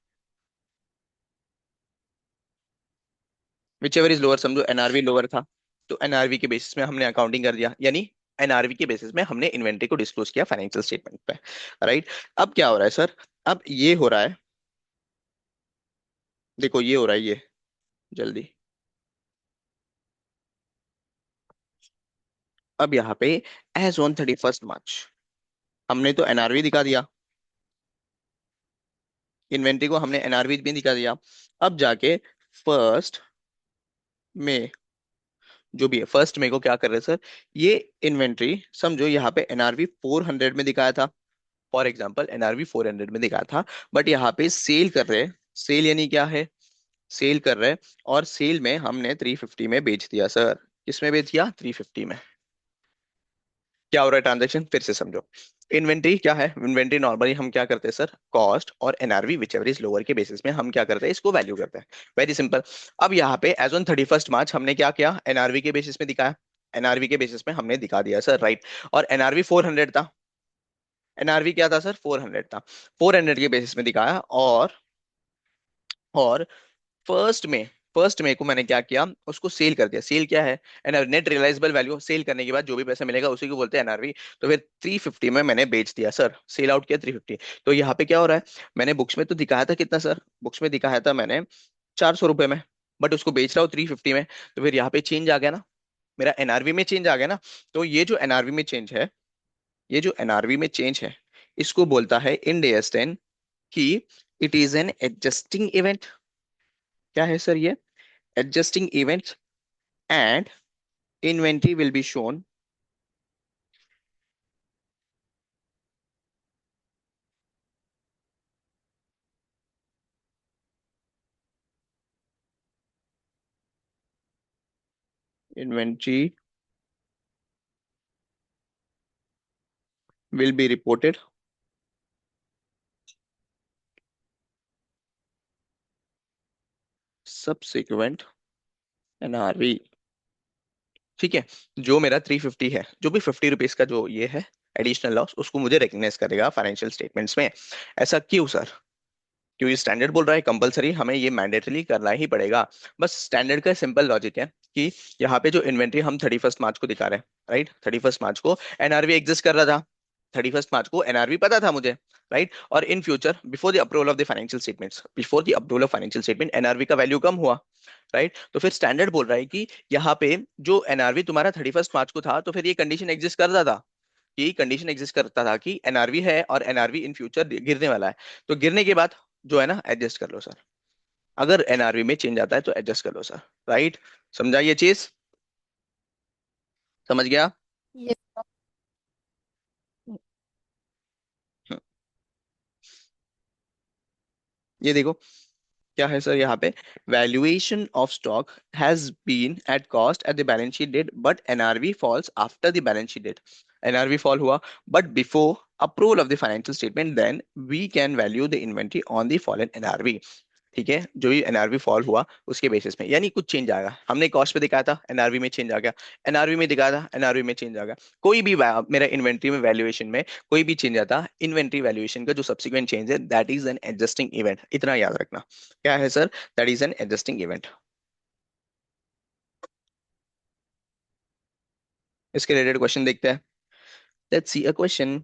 whichever is lower समझो एनआरवी लोअर था, तो एनआरवी के बेसिस में हमने अकाउंटिंग कर दिया, यानी एनआरवी के बेसिस में हमने इन्वेंट्री को डिस्क्लोज किया फाइनेंशियल स्टेटमेंट पे, राइट। अब क्या हो रहा है सर? अब ये हो रहा है, देखो ये हो रहा है ये, जल्दी। अब यहाँ पे एज ऑन 31st मार्च हमने तो एनआरवी दिखा दिया, इन्वेंट्री को हमने एनआरवी भी दिखा दिया। अब जाके फर्स्ट में, जो भी है फर्स्ट में को क्या कर रहे हैं सर? ये इन्वेंट्री समझो यहाँ पे एनआरवी 400 में दिखाया था, फॉर एग्जाम्पल एनआरवी 400 में दिखाया था, बट यहाँ पे सेल कर रहे हैं। सेल यानी क्या है? सेल कर रहे हैं, और सेल में हमने 350 में बेच दिया सर। किसमें बेच दिया? 350 में। क्या हो रहा है ट्रांजेक्शन? फिर से समझो। इन्वेंट्री क्या है? इन्वेंट्री नॉर्मली हम क्या करते हैं सर? कॉस्ट और NRV which ever is lower के बेसिस में हम क्या करते हैं? इसको वैल्यू करते हैं। Very simple. अब यहाँ पे एज ऑन 31st मार्च हमने क्या किया? एनआरवी के बेसिस में दिखाया। एनआरवी के बेसिस में हमने दिखा दिया सर, राइट। और एनआरवी 400 था। एनआरवी क्या था सर? 400 था। 400 के बेसिस में दिखाया। और फर्स्ट में फर्स्ट में को मैंने क्या किया? उसको सेल कर दिया। सेल क्या है? Net realisable value. सेल करने के बाद जो भी पैसा मिलेगा उसी को बोलते हैं एनआरवी। तो फिर 350 में मैंने बेच दिया सर, सेल आउट किया 350। तो यहाँ पे क्या हो रहा है? मैंने बुक्स में तो दिखाया था कितना सर? बुक्स में दिखाया था मैंने 400 रुपए में, बट उसको बेच रहा हूँ 350 में। तो फिर यहाँ पे चेंज आ गया ना, मेरा एनआरवी में चेंज आ गया ना। तो ये जो एनआरवी में चेंज है, इसको बोलता है इंड एएस 10 कि it is an adjusting event. क्या है सर ये? Adjusting event. And inventory will be shown, inventory will be reported subsequent NRV। ठीक है। जो मेरा 350 है, जो भी 50 रुपीज का जो ये है एडिशनल लॉस, उसको मुझे रिकग्नाइज करेगा फाइनेंशियल स्टेटमेंट्स में। ऐसा क्यों सर? क्योंकि स्टैंडर्ड बोल रहा है कंपलसरी हमें ये मैंडेटरी करना ही पड़ेगा। बस स्टैंडर्ड का सिंपल लॉजिक है कि यहाँ पे जो इन्वेंट्री हम 31st मार्च को दिखा रहे हैं, राइट, 31st मार्च को एनआरवी एग्जिस्ट कर रहा था। 31 मार्च को एनआरवी पता था मुझे, राइट। और in future before the approval of the financial statements, before the approval of financial statement NRV का वैल्यू कम हुआ, राइट। तो फिर स्टैंडर्ड बोल रहा है कि यहाँ पे जो एनआरवी तुम्हारा 31 मार्च को था, तो फिर ये कंडीशन एग्जिस्ट करता था, यही कंडीशन एग्जिस्ट करता था कि एनआरवी है और एनआरवी इन फ्यूचर गिरने वाला है। तो गिरने के बाद जो है ना, एडजस्ट कर लो सर। अगर एनआरवी में चेंज आता है तो एडजस्ट कर लो सर, राइट। समझा ये चीज? समझ गया? ये हम्म, ये देखो क्या है सर यहाँ पे, valuation of stock has been at cost at the balance sheet date but NRV falls after the balance sheet date. NRV fall हुआ but before approval of the financial statement, then we can value the inventory on the fallen NRV. ठीक है, जो भी NRV fall हुआ उसके basis में, यानी कुछ चेंज आएगा। हमने कॉस्ट पे दिखाया था, एनआरवी में चेंज आ गया। एनआरवी में दिखाया था, एनआरवी में चेंज आ गया। कोई भी मेरा इन्वेंट्री में वैल्यूएशन में कोई भी चेंज आता, इन्वेंट्री वैल्यूएशन का जो सब्सिक्वेंट चेंज है, that is an adjusting event. इतना याद रखना। क्या है sir? That is an adjusting event. इसके रिलेटेड क्वेश्चन देखते हैं। Let's see a question.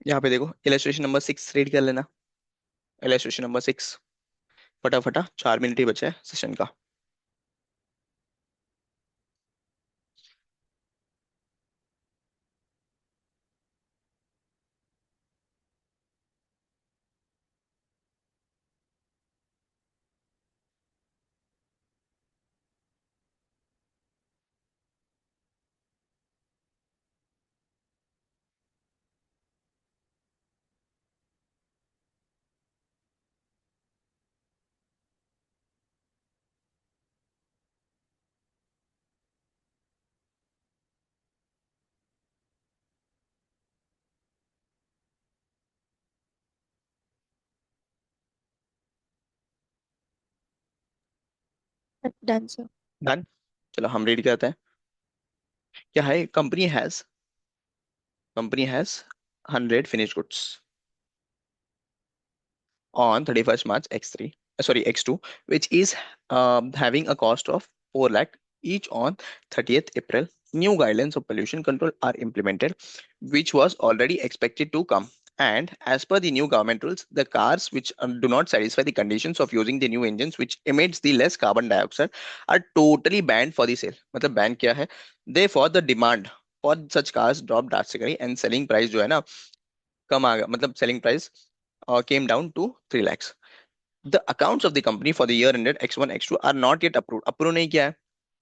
यहाँ पे देखो, इलेस्ट्रेशन नंबर 6 रीड कर लेना। इलेस्ट्रेशन नंबर 6, फटाफटा, 4 मिनट ही बचा है सेशन का। Done sir. डन। चलो हम रीड करते हैं। क्या है? Company has 100 finished goods on 31st March X3, sorry X2, which is having a cost of 4 lakh each on 30th April. New guidelines of pollution control are implemented, which was already expected to come. And as per the new government rules, the cars which do not satisfy the conditions of using the new engines, which emits the less carbon dioxide, are totally banned for the sale. मतलब ban क्या है? Therefore, the demand for such cars dropped drastically and selling price जो है ना, कम आ गया। मतलब selling price came down to 3 lakhs. The accounts of the company for the year ended X1 X2 are not yet approved. Approve नहीं किया है,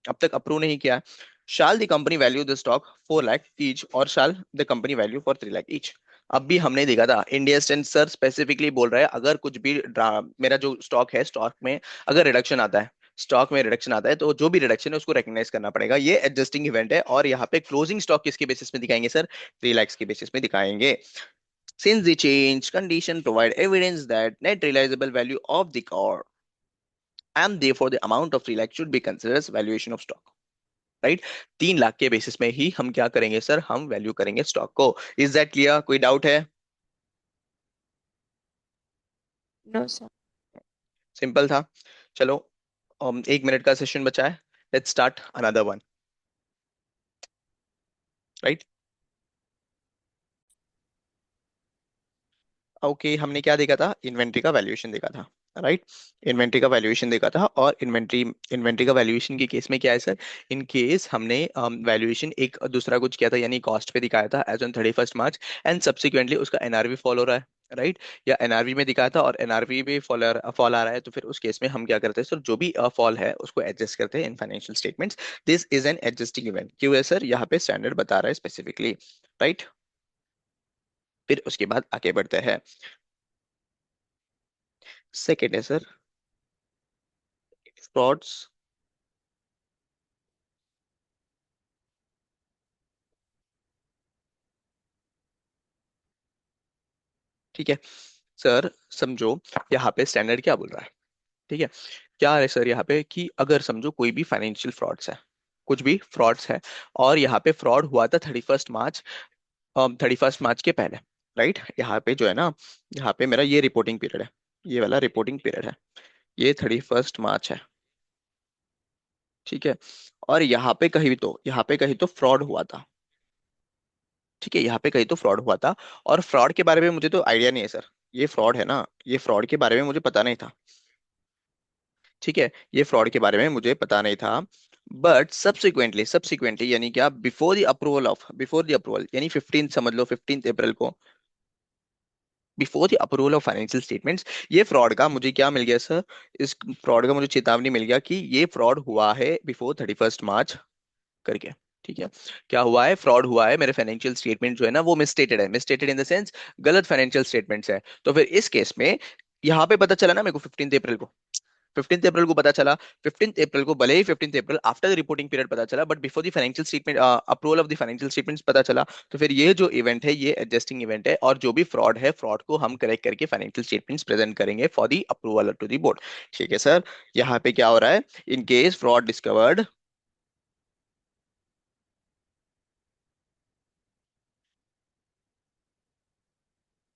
अब तक अप्रूव नहीं किया है। Shall the company value the stock 4 lakh each or shall the company value for 3 lakh each? अब भी हमने देखा था, इंडिया स्टैंड सर स्पेसिफिकली बोल रहा है, अगर कुछ भी मेरा जो स्टॉक है, स्टॉक में अगर रिडक्शन आता है, स्टॉक में रिडक्शन आता है, तो जो भी रिडक्शन है उसको रिकग्नाइज करना पड़ेगा। ये एडजस्टिंग इवेंट है। और यहाँ पे क्लोजिंग स्टॉक किसके बेसिस में दिखाएंगे सर? 3 lakhs के बेसिस में दिखाएंगे। Since the change condition provide evidence that net realizable value of the car and therefore the amount of 3 lakh should be considered as valuation of stock, right. 3 lakh के basis में ही हम क्या करेंगे sir? हम value करेंगे stock को। Is that clear? कोई doubt है? No sir. सिंपल था। चलो, 1 मिनट का सेशन बचा है। Let's start another one, right. Okay, हमने क्या देखा था? इन्वेंट्री का वैल्यूएशन देखा था, राइट। इन्वेंट्री का वैल्यूएशन देखा था। और इन्वेंट्री इन्वेंट्री का वैल्यूएशन के केस में क्या है सर? इन केस हमने वैल्यूएशन एक दूसरा कुछ किया था, यानी कॉस्ट पे दिखाया था as on 31st March, and subsequently उसका एनआरवी फॉल हो रहा है, राइट। या एनआरवी में दिखाया था और एनआरवी में फॉल आ रहा है, तो फिर उस केस में हम क्या करते हैं सर? जो भी फॉल है उसको एडजस्ट करते हैं in financial statements. This is an adjusting event. क्यों है सर? यहाँ पे स्टैंडर्ड बता रहा है स्पेसिफिकली, राइट। फिर उसके बाद आगे बढ़ते हैं। सेकेंड है सर, फ्रॉड्स ठीक है सर, समझो यहाँ पे स्टैंडर्ड क्या बोल रहा है। ठीक है, क्या है सर यहाँ पे कि अगर समझो कोई भी फाइनेंशियल फ्रॉड्स है, कुछ भी फ्रॉड्स है, और यहाँ पे फ्रॉड हुआ था 31 मार्च, 31 मार्च के पहले, राइट। यहाँ पे जो है ना, यहाँ पे मेरा ये रिपोर्टिंग पीरियड है, ये वाला रिपोर्टिंग पीरियड है, ये 31 मार्च है। ठीक है, और यहाँ पे कहीं तो फ्रॉड हुआ था। ठीक है, यहाँ पे कहीं तो फ्रॉड हुआ था, और फ्रॉड के बारे में मुझे तो आइडिया नहीं है सर। ये फ्रॉड है ना, ये फ्रॉड के बारे में मुझे पता नहीं था। ठीक है, ये फ्रॉड के बारे में मुझे पता नहीं था। बट सब्सिक्वेंटली सब्सिक्वेंटली यानी क्या, बिफोर द अप्रूवल यानी 15, समझ लो 15 अप्रैल को, before the approval of financial statements, ये फ्रॉड का मुझे क्या मिल गया सर, इस फ्रॉड का मुझे चेतावनी मिल गया कि ये फ्रॉड हुआ है बिफोर 31 मार्च करके। ठीक है, क्या हुआ है, फ्रॉड हुआ है, मेरे फाइनेंशियल स्टेटमेंट जो है ना वो मिसस्टेटेड है, मिसस्टेटेड इन द सेंस गलत फाइनेंशियल स्टेटमेंट्स है। तो फिर इस केस में यहाँ पे पता चला ना मेरे को 15 अप्रैल को, 15 अप्रैल को पता चला। 15 अप्रैल को, भले ही 15 अप्रैल आफ्टर द रिपोर्टिंग पीरियड पता चला, but before the financial statement approval of the financial statements पता चला। तो फिर ये जो इवेंट है ये एडजस्टिंग इवेंट है, और जो भी फ्रॉड है, फ्रॉड को हम करेक्ट करके फाइनेंशियल स्टेटमेंट्स प्रेजेंट करेंगे for the approval to the board. ठीक है सर, यहाँ पे क्या हो रहा है, in case fraud discovered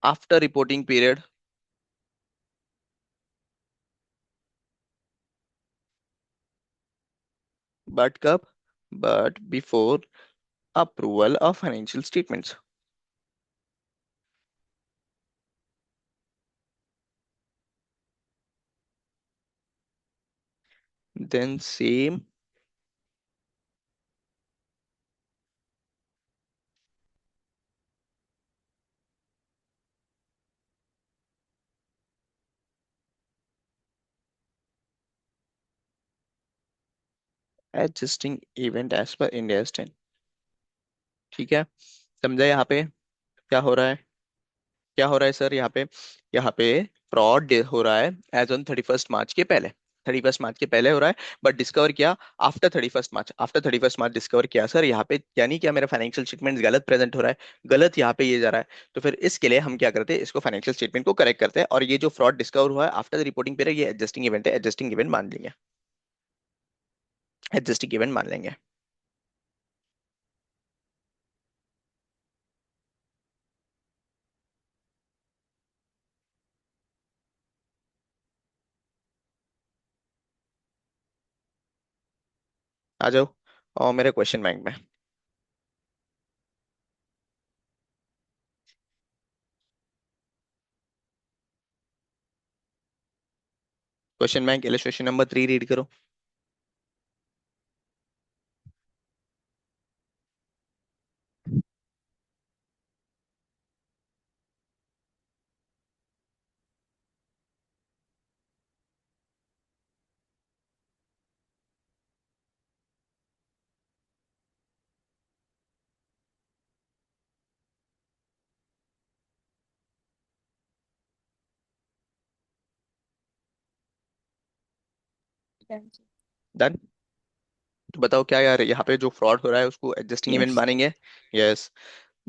after reporting period, but कब, but before approval of financial statements, then same adjusting event as per India stand. ठीक है, समझा यहाँ पे क्या हो रहा है, क्या हो रहा है सर यहाँ पे, यहाँ पे फ्रॉड हो रहा है एज ऑन 31 मार्च के पहले, 31 मार्च के पहले हो रहा है, बट डिस्कवर किया आफ्टर 31 मार्च, आफ्टर 31 मार्च डिस्कवर किया सर यहाँ पे, यानी क्या मेरा फाइनेंशियल स्टेटमेंट गलत प्रेजेंट हो रहा है, गलत यहाँ पे ये जा रहा है। तो फिर इसके लिए हम क्या करते हैं, इसको फाइनेंशियल स्टेटमेंट को करेक्ट करते हैं, और ये जो फ्रॉड डिस्कवर हुआ है आफ्टर द रिपोर्टिंग पीरियड, ये एडजस्टिंग इवेंट है, एडजस्टिंग इवेंट मान लेंगे, एडजस्टिंग इवेंट मान लेंगे। आ जाओ और मेरे क्वेश्चन बैंक में, question bank illustration number 3 read करो। Done, sir. डन। तो बताओ क्या यार, यहाँ पे जो फ्रॉड हो रहा है उसको एडजस्टिंग इवेंट Yes. मानेंगे। Yes,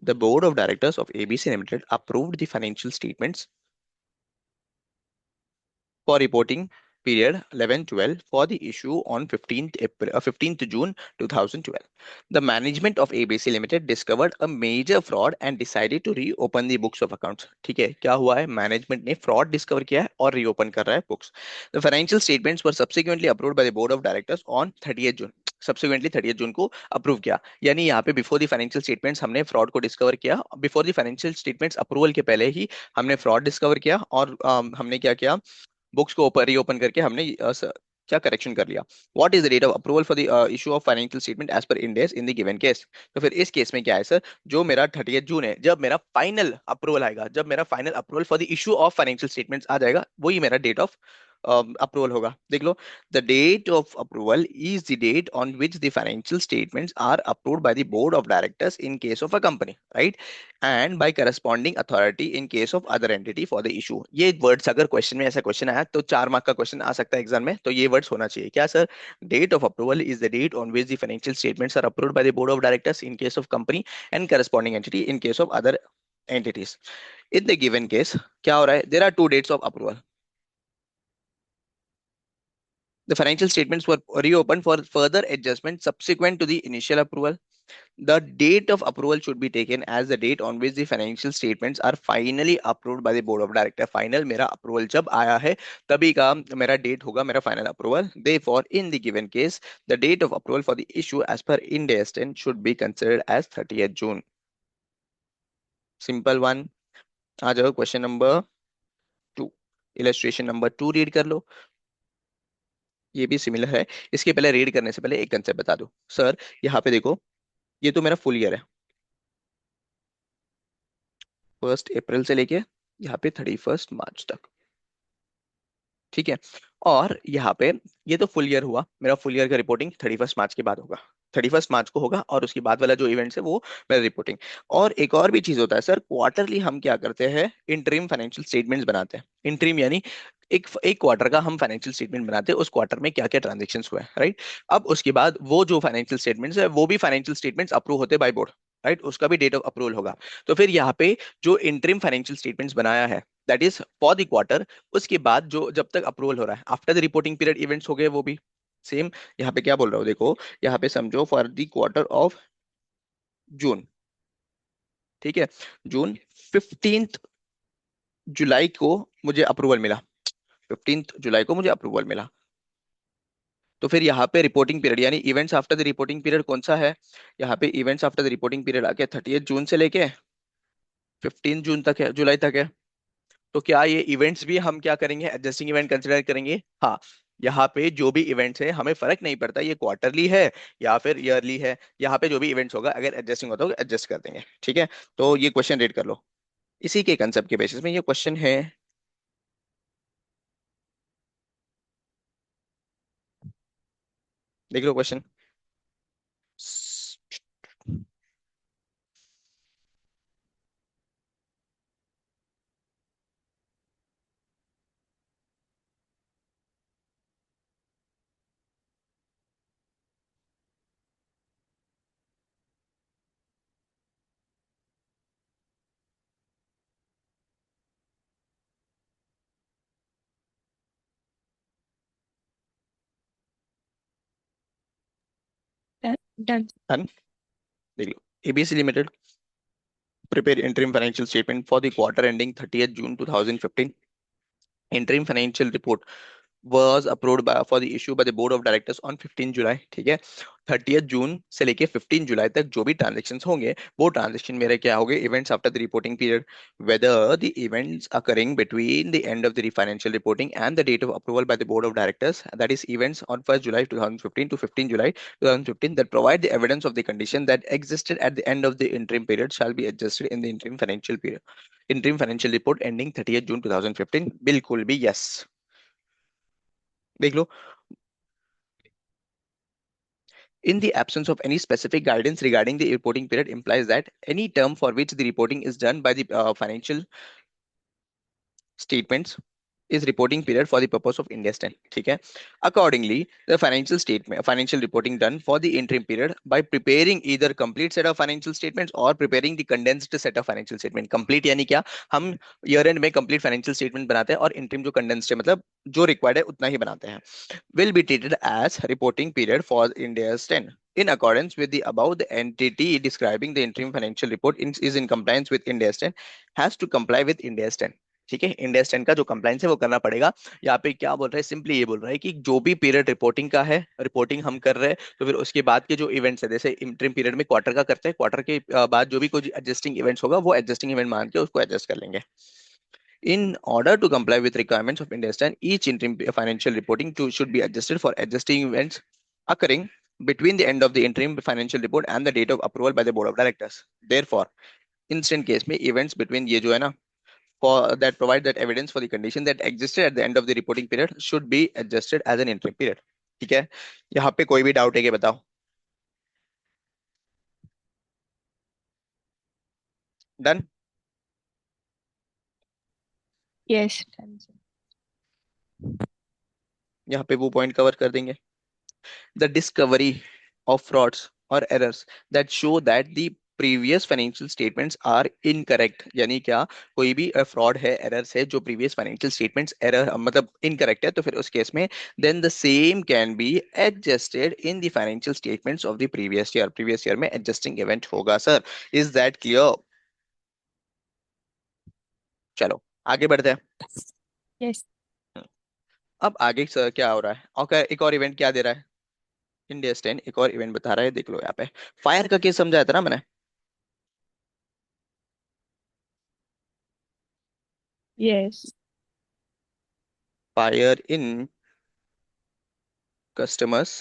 the board of directors of ABC limited approved the financial statements for reporting period 11-12 for the issue on 15th June 2012. The management of ABC Limited discovered a major fraud and decided to reopen the books of accounts. ठीक है, क्या हुआ है, management ने fraud discover किया है और reopen कर रहा है books. The financial statements were subsequently approved by the board of directors on 30 June, subsequently 30 जून को अप्रूव किया। यानी यहाँ पे बिफोर द फाइनेंशियल स्टेटमेंट्स हमने फ्रॉड को डिस्कवर किया, before the financial statements approval के पहले ही हमने फ्रॉड डिस्कवर किया, और हमने क्या किया, बुक्स को ओपन रीओपन करके हमने क्या करेक्शन कर लिया। What is the date of approval for the issue of financial statement as per Ind AS in the given case. तो फिर इस केस में क्या है सर, जो मेरा 30 जून है, जब मेरा फाइनल अप्रूवल आएगा, जब मेरा final approval for the issue of financial statements आ जाएगा, वही मेरा डेट ऑफ अप्रूवल होगा। देख लो, the date of approval is the date on which the financial statements are approved by the board of directors in case of a company, right, and by corresponding authority in case of other entity for the issue. ये words अगर question में ऐसा question आया तो 4 mark का question आ सकता है exam में, तो ये वर्ड्स होना चाहिए क्या sir, date of approval is the date on which the financial statements are approved by the board of directors in case of company and corresponding entity in case of other entities. In the given case क्या हो रहा है, there are two dates of approval. The financial statements were reopened for further adjustment subsequent to the initial approval. The date of approval should be taken as the date on which the financial statements are finally approved by the board of directors. Final मेरा approval जब आया है तभी का मेरा date होगा मेरा final approval. Therefore, in the given case, the date of approval for the issue as per Ind AS 10 should be considered as 30th June. Simple one. आ जाओ question number 2। Illustration number 2 read कर लो। ये भी similar है। इसके पहले read करने से पहले एक कंसेप्ट बता दो सर। यहाँ पे देखो, ये तो मेरा फुल ईयर है, 1 अप्रैल से लेके यहाँ पे 31 मार्च तक, ठीक है। और यहाँ पे ये तो फुल ईयर हुआ, मेरा फुल ईयर का रिपोर्टिंग 31 मार्च के बाद होगा, 31 मार्च को होगा, और उसके बाद वाला जो इवेंट्स है वो मेरा रिपोर्टिंग। और एक और भी चीज होता है सर, क्वार्टरली हम क्या करते हैं, इंटरिम फाइनेंशियल स्टेटमेंट्स बनाते हैं। इंटरिम यानी एक एक क्वार्टर का हम फाइनेंशियल स्टेटमेंट बनाते हैं, उस क्वार्टर में क्या क्या ट्रांजेक्शन हुए, राइट। अब उसके बाद वो जो फाइनेंशियल स्टेटमेंट्स है वो भी फाइनेंशियल स्टेटमेंट्स अप्रूव होते बाय बोर्ड, राइट, उसका भी डेट ऑफ अप्रूवल होगा। तो फिर यहाँ पे जो इंटरिम फाइनेंशियल स्टेटमेंट्स बनाया है, that is for the quarter, उसके बाद जो जब तक अप्रूवल हो रहा है after the reporting period events हो गए वो भी सेम। यहाँ पे क्या बोल रहा हूँ देखो, यहाँ पे समझो for the quarter of June, ठीक है, जून 15 जुलाई को मुझे अप्रूवल मिला, 15 जुलाई को मुझे अप्रूवल मिला। तो फिर यहाँ पे रिपोर्टिंग पीरियड यानी events after the reporting period कौन सा है, यहाँ पे events after the reporting period आके 30 जून से लेके 15 जून तक है, जुलाई तक है। तो क्या ये इवेंट्स भी हम क्या करेंगे, एडजस्टिंग इवेंट कंसिडर करेंगे? हाँ। यहाँ पे जो भी इवेंट्स है हमें फर्क नहीं पड़ता ये क्वार्टरली है या फिर ईयरली है, यहाँ पे जो भी इवेंट्स होगा अगर एडजस्टिंग होता होगा एडजस्ट कर देंगे, ठीक है। तो ये क्वेश्चन रेड कर लो, इसी के कंसेप्ट के बेसिस में ये क्वेश्चन है। देख लो क्वेश्चन। डन। डन। देख लो, ABC limited prepare interim financial statement for the quarter ending 30th June 2015. Interim financial report was approved by for the issue by the board of directors on 15 जुलाई, ठीक है। 30 जून से लेके 15 जुलाई तक जो भी ट्रांजेक्शन होंगे वो ट्रांजेक्शन मेरे क्या होंगे, events after the reporting period, whether the events occurring between the end of the financial reporting and the date of approval by the board of directors, that is events on 1 July 2015 to 15 July 2015 that provide the evidence of the condition that existed at the end of the interim period shall be adjusted in the interim financial report ending 30th June 2015। बिल्कुल भी yes. देख लो, in the absence of any specific guidance regarding the reporting period implies that any term for which the reporting is done by the financial statements is reporting period for the purpose of Ind AS 10, ठीक है। Accordingly, the financial statement, financial reporting done for the interim period by preparing either complete set of financial statements or preparing the condensed set of financial statement। Complete यानी क्या, हम year and में complete financial statement बनाते हैं और interim जो condensed है मतलब जो रिक्वायर्ड है उतना ही बनाते हैं, will be treated as reporting period for Ind AS 10। In accordance with the above, the entity describing the interim financial report is in compliance with Ind AS 10, has to comply with Ind AS 10, ठीक है। Ind AS 10 का जो compliance है वो करना पड़ेगा। यहाँ पे क्या बोल रहा है, सिंपली ये बोल रहा है कि जो भी पीरियड रिपोर्टिंग का है, रिपोर्टिंग हम कर रहे हैं, तो फिर उसके बाद के जो इवेंट्स है, जैसे इंटरिम पीरियड में क्वार्टर का करते हैं, क्वार्टर के बाद जो भी कोई एडजस्टिंग इवेंट्स होगा वो एडजस्टिंग इवेंट मान के उसको एडजस्ट कर लेंगे। In order to comply with requirements of Ind AS 10, each interim financial reporting should be adjusted for adjusting events occurring between the end of the interim financial report and the date of approval by the board of directors. Therefore, instant case में events between ये जो है ना, for that provide that evidence for the condition that existed at the end of the reporting period should be adjusted as an interim period, ठीक है। यहाँ पे कोई भी डाउट है क्या बताओ? डन। Yes done. यहाँ पे वो पॉइंट कवर कर देंगे। The discovery of frauds or errors that show that the previous financial statements are incorrect, यानी क्या, कोई भी फ्रॉड है, एरर्स है, जो प्रीवियस फाइनेंशियल स्टेटमेंट्स एरर मतलब इनकरेक्ट है, तो फिर उस केस में then the same can be adjusted in the financial statements of the previous year में एडजस्टिंग इवेंट होगा सर। Is that clear? चलो आगे बढ़ते हैं। Yes. अब आगे सर क्या हो रहा है, और एक और इवेंट क्या दे रहा है, इंडिया स्टैंड एक और इवेंट बता रहा है, देख लो यहाँ पे। फायर का केस समझाया था ना मैंने। Yes. Fire in customers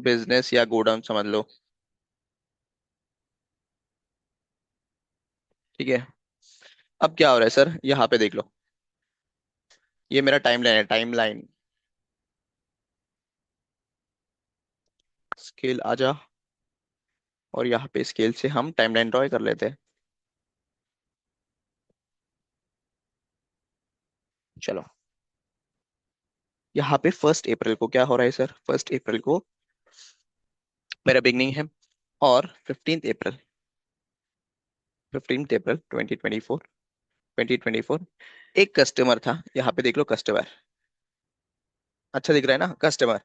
business या गोडाउन समझ लो। ठीक है। अब क्या हो रहा है सर, यहाँ पे देख लो, ये मेरा टाइमलाइन है, टाइमलाइन। स्केल आ जा, और यहाँ पे स्केल से हम टाइमलाइन ड्रॉ कर लेते हैं। चलो, यहाँ पे 1 अप्रैल को क्या हो रहा है सर, 1 अप्रैल को मेरा बिगनिंग है, और 15 अप्रैल, 15 अप्रैल 2024 एक कस्टमर था, यहाँ पे देख लो कस्टमर, अच्छा दिख रहा है ना कस्टमर।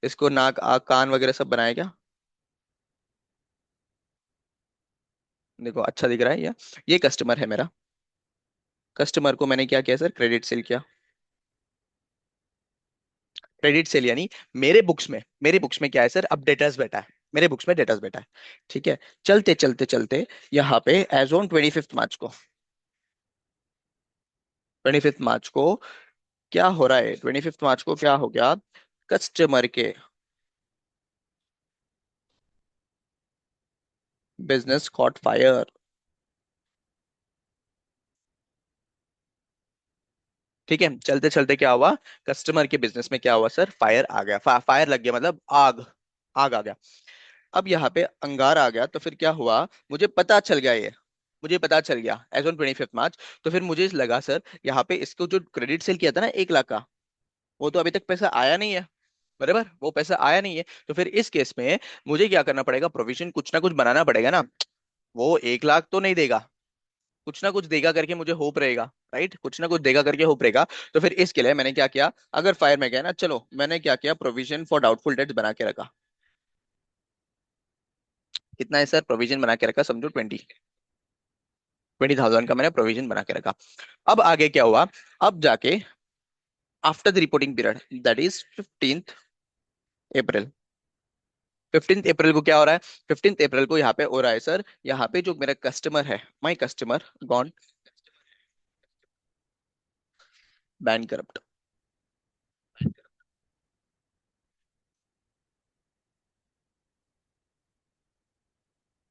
इसको नाक आँख कान वगैरह सब बनाया क्या, देखो अच्छा दिख रहा है ये कस्टमर है मेरा। कस्टमर को मैंने क्या किया सर, क्रेडिट सेल किया। क्रेडिट सेल यानी मेरे बुक्स में क्या है सर, अब डेटर्स बैठा है, मेरे बुक्स में डेटर्स बैठा है। ठीक है। चलते चलते चलते यहाँ पे एज ऑन 25 मार्च को, 25 मार्च को क्या हो रहा है, 25 मार्च को क्या हो गया, कस्टमर के बिजनेस कॉट फायर। ठीक है, चलते चलते क्या हुआ, कस्टमर के बिजनेस में क्या हुआ सर, फायर आ गया, फायर लग गया, मतलब आग, आग आ गया। अब यहाँ पे अंगार आ गया, तो फिर क्या हुआ, मुझे पता चल गया ये, मुझे पता चल गया एज ऑन 25 मार्च। तो फिर मुझे लगा सर, यहाँ पे इसको जो क्रेडिट सेल किया था ना 1 लाख का, वो तो अभी तक पैसा आया नहीं है, बराबर, वो पैसा आया नहीं है। तो फिर इस केस में मुझे क्या करना पड़ेगा, प्रोविजन कुछ ना कुछ बनाना पड़ेगा ना। वो 1 लाख तो नहीं देगा, कुछ ना कुछ देगा करके मुझे होप रहेगा, राइट, कुछ ना कुछ देगा करके होप रहेगा। तो फिर इसके लिए मैंने क्या किया, अगर फायर में गया ना, चलो मैंने क्या किया, प्रोविजन फॉर डाउटफुल डेट्स बना के रखा। कितना है सर, प्रोविजन बना के रखा, समझो 20,000 का मैंने प्रोविजन बना के रखा। अब आगे क्या हुआ, अब जाके after the reporting period that is 15 अप्रैल, 15 अप्रैल को क्या हो रहा है, 15 अप्रैल को यहाँ पे हो रहा है सर, यहाँ पे जो मेरा कस्टमर है, my customer gone bank corrupt.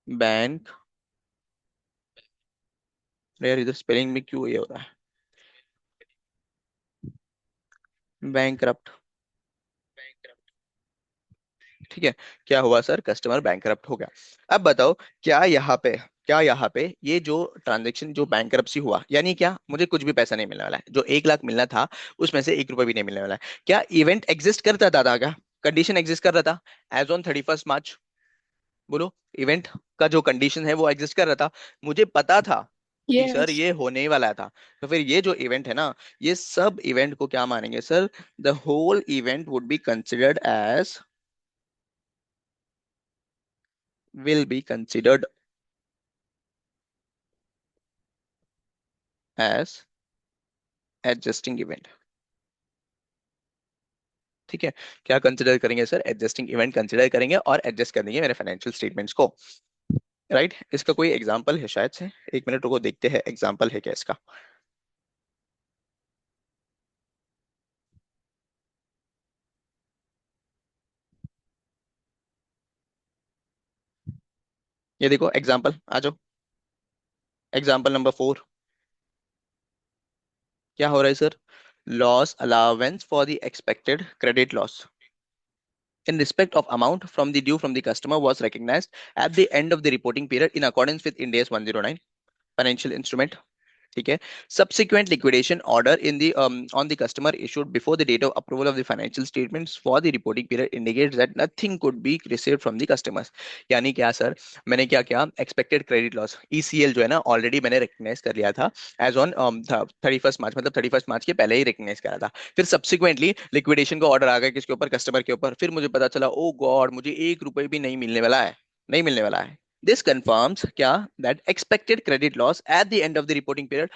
Bank, यार इधर स्पेलिंग में क्यों ये हो रहा है, बैंक करप्ट। ठीक है। क्या हुआ सर, कस्टमर बैंक हो गया। अब बताओ, क्या यहाँ पे क्या यहाँ पे ये जो ट्रांजेक्शन जो बैंक हुआ, यानी क्या, मुझे कुछ भी पैसा नहीं मिलने वाला है, जो 1 लाख मिलना था उसमें से 1 रुपया भी नहीं मिलने वाला है। क्या इवेंट एग्जिस्ट करता था क्या, कंडीशन एग्जिस्ट कर रहा था एज ऑन 31 मार्च, बोलो, इवेंट का जो कंडीशन है वो एग्जिस्ट कर रहा था, मुझे पता था कि सर Yes. ये होने ही वाला था। तो फिर ये जो इवेंट है ना, ये सब इवेंट को क्या मानेंगे sir, the whole event would be considered as, will be considered as adjusting event। ठीक है। क्या कंसिडर करेंगे सर, एडजस्टिंग इवेंट कंसिडर करेंगे और एडजस्ट कर देंगे मेरे फाइनेंशियल स्टेटमेंट्स को, राइट। इसका कोई एग्जांपल है शायद से, 1 मिनट को देखते हैं एग्जांपल है क्या इसका। ये देखो एग्जांपल, आ जाओ, एग्जांपल नंबर 4। क्या हो रहा है sir, loss allowance for the expected credit loss in respect of amount from the due from the customer was recognized at the end of the reporting period in accordance with Ind AS 109 financial instrument। ठीक है। Subsequent liquidation order in the on the customer issued before the date of approval of the financial statements for the reporting period indicates that nothing could be received from the customers. यानी क्या sir, मैंने क्या किया, expected credit loss ECL जो है ना already मैंने recognise कर लिया था एज ऑन 31 मार्च, मतलब 31 मार्च के पहले ही रिकग्नाइज करा था। फिर सब्सिक्वेंटली लिक्विडेशन का ऑर्डर आ गया किसके ऊपर, कस्टमर के ऊपर। फिर मुझे पता चला ओ गॉड मुझे 1 रुपए भी नहीं मिलने वाला है, नहीं मिलने वाला है। This confirms क्या, that expected credit loss at the end of the reporting period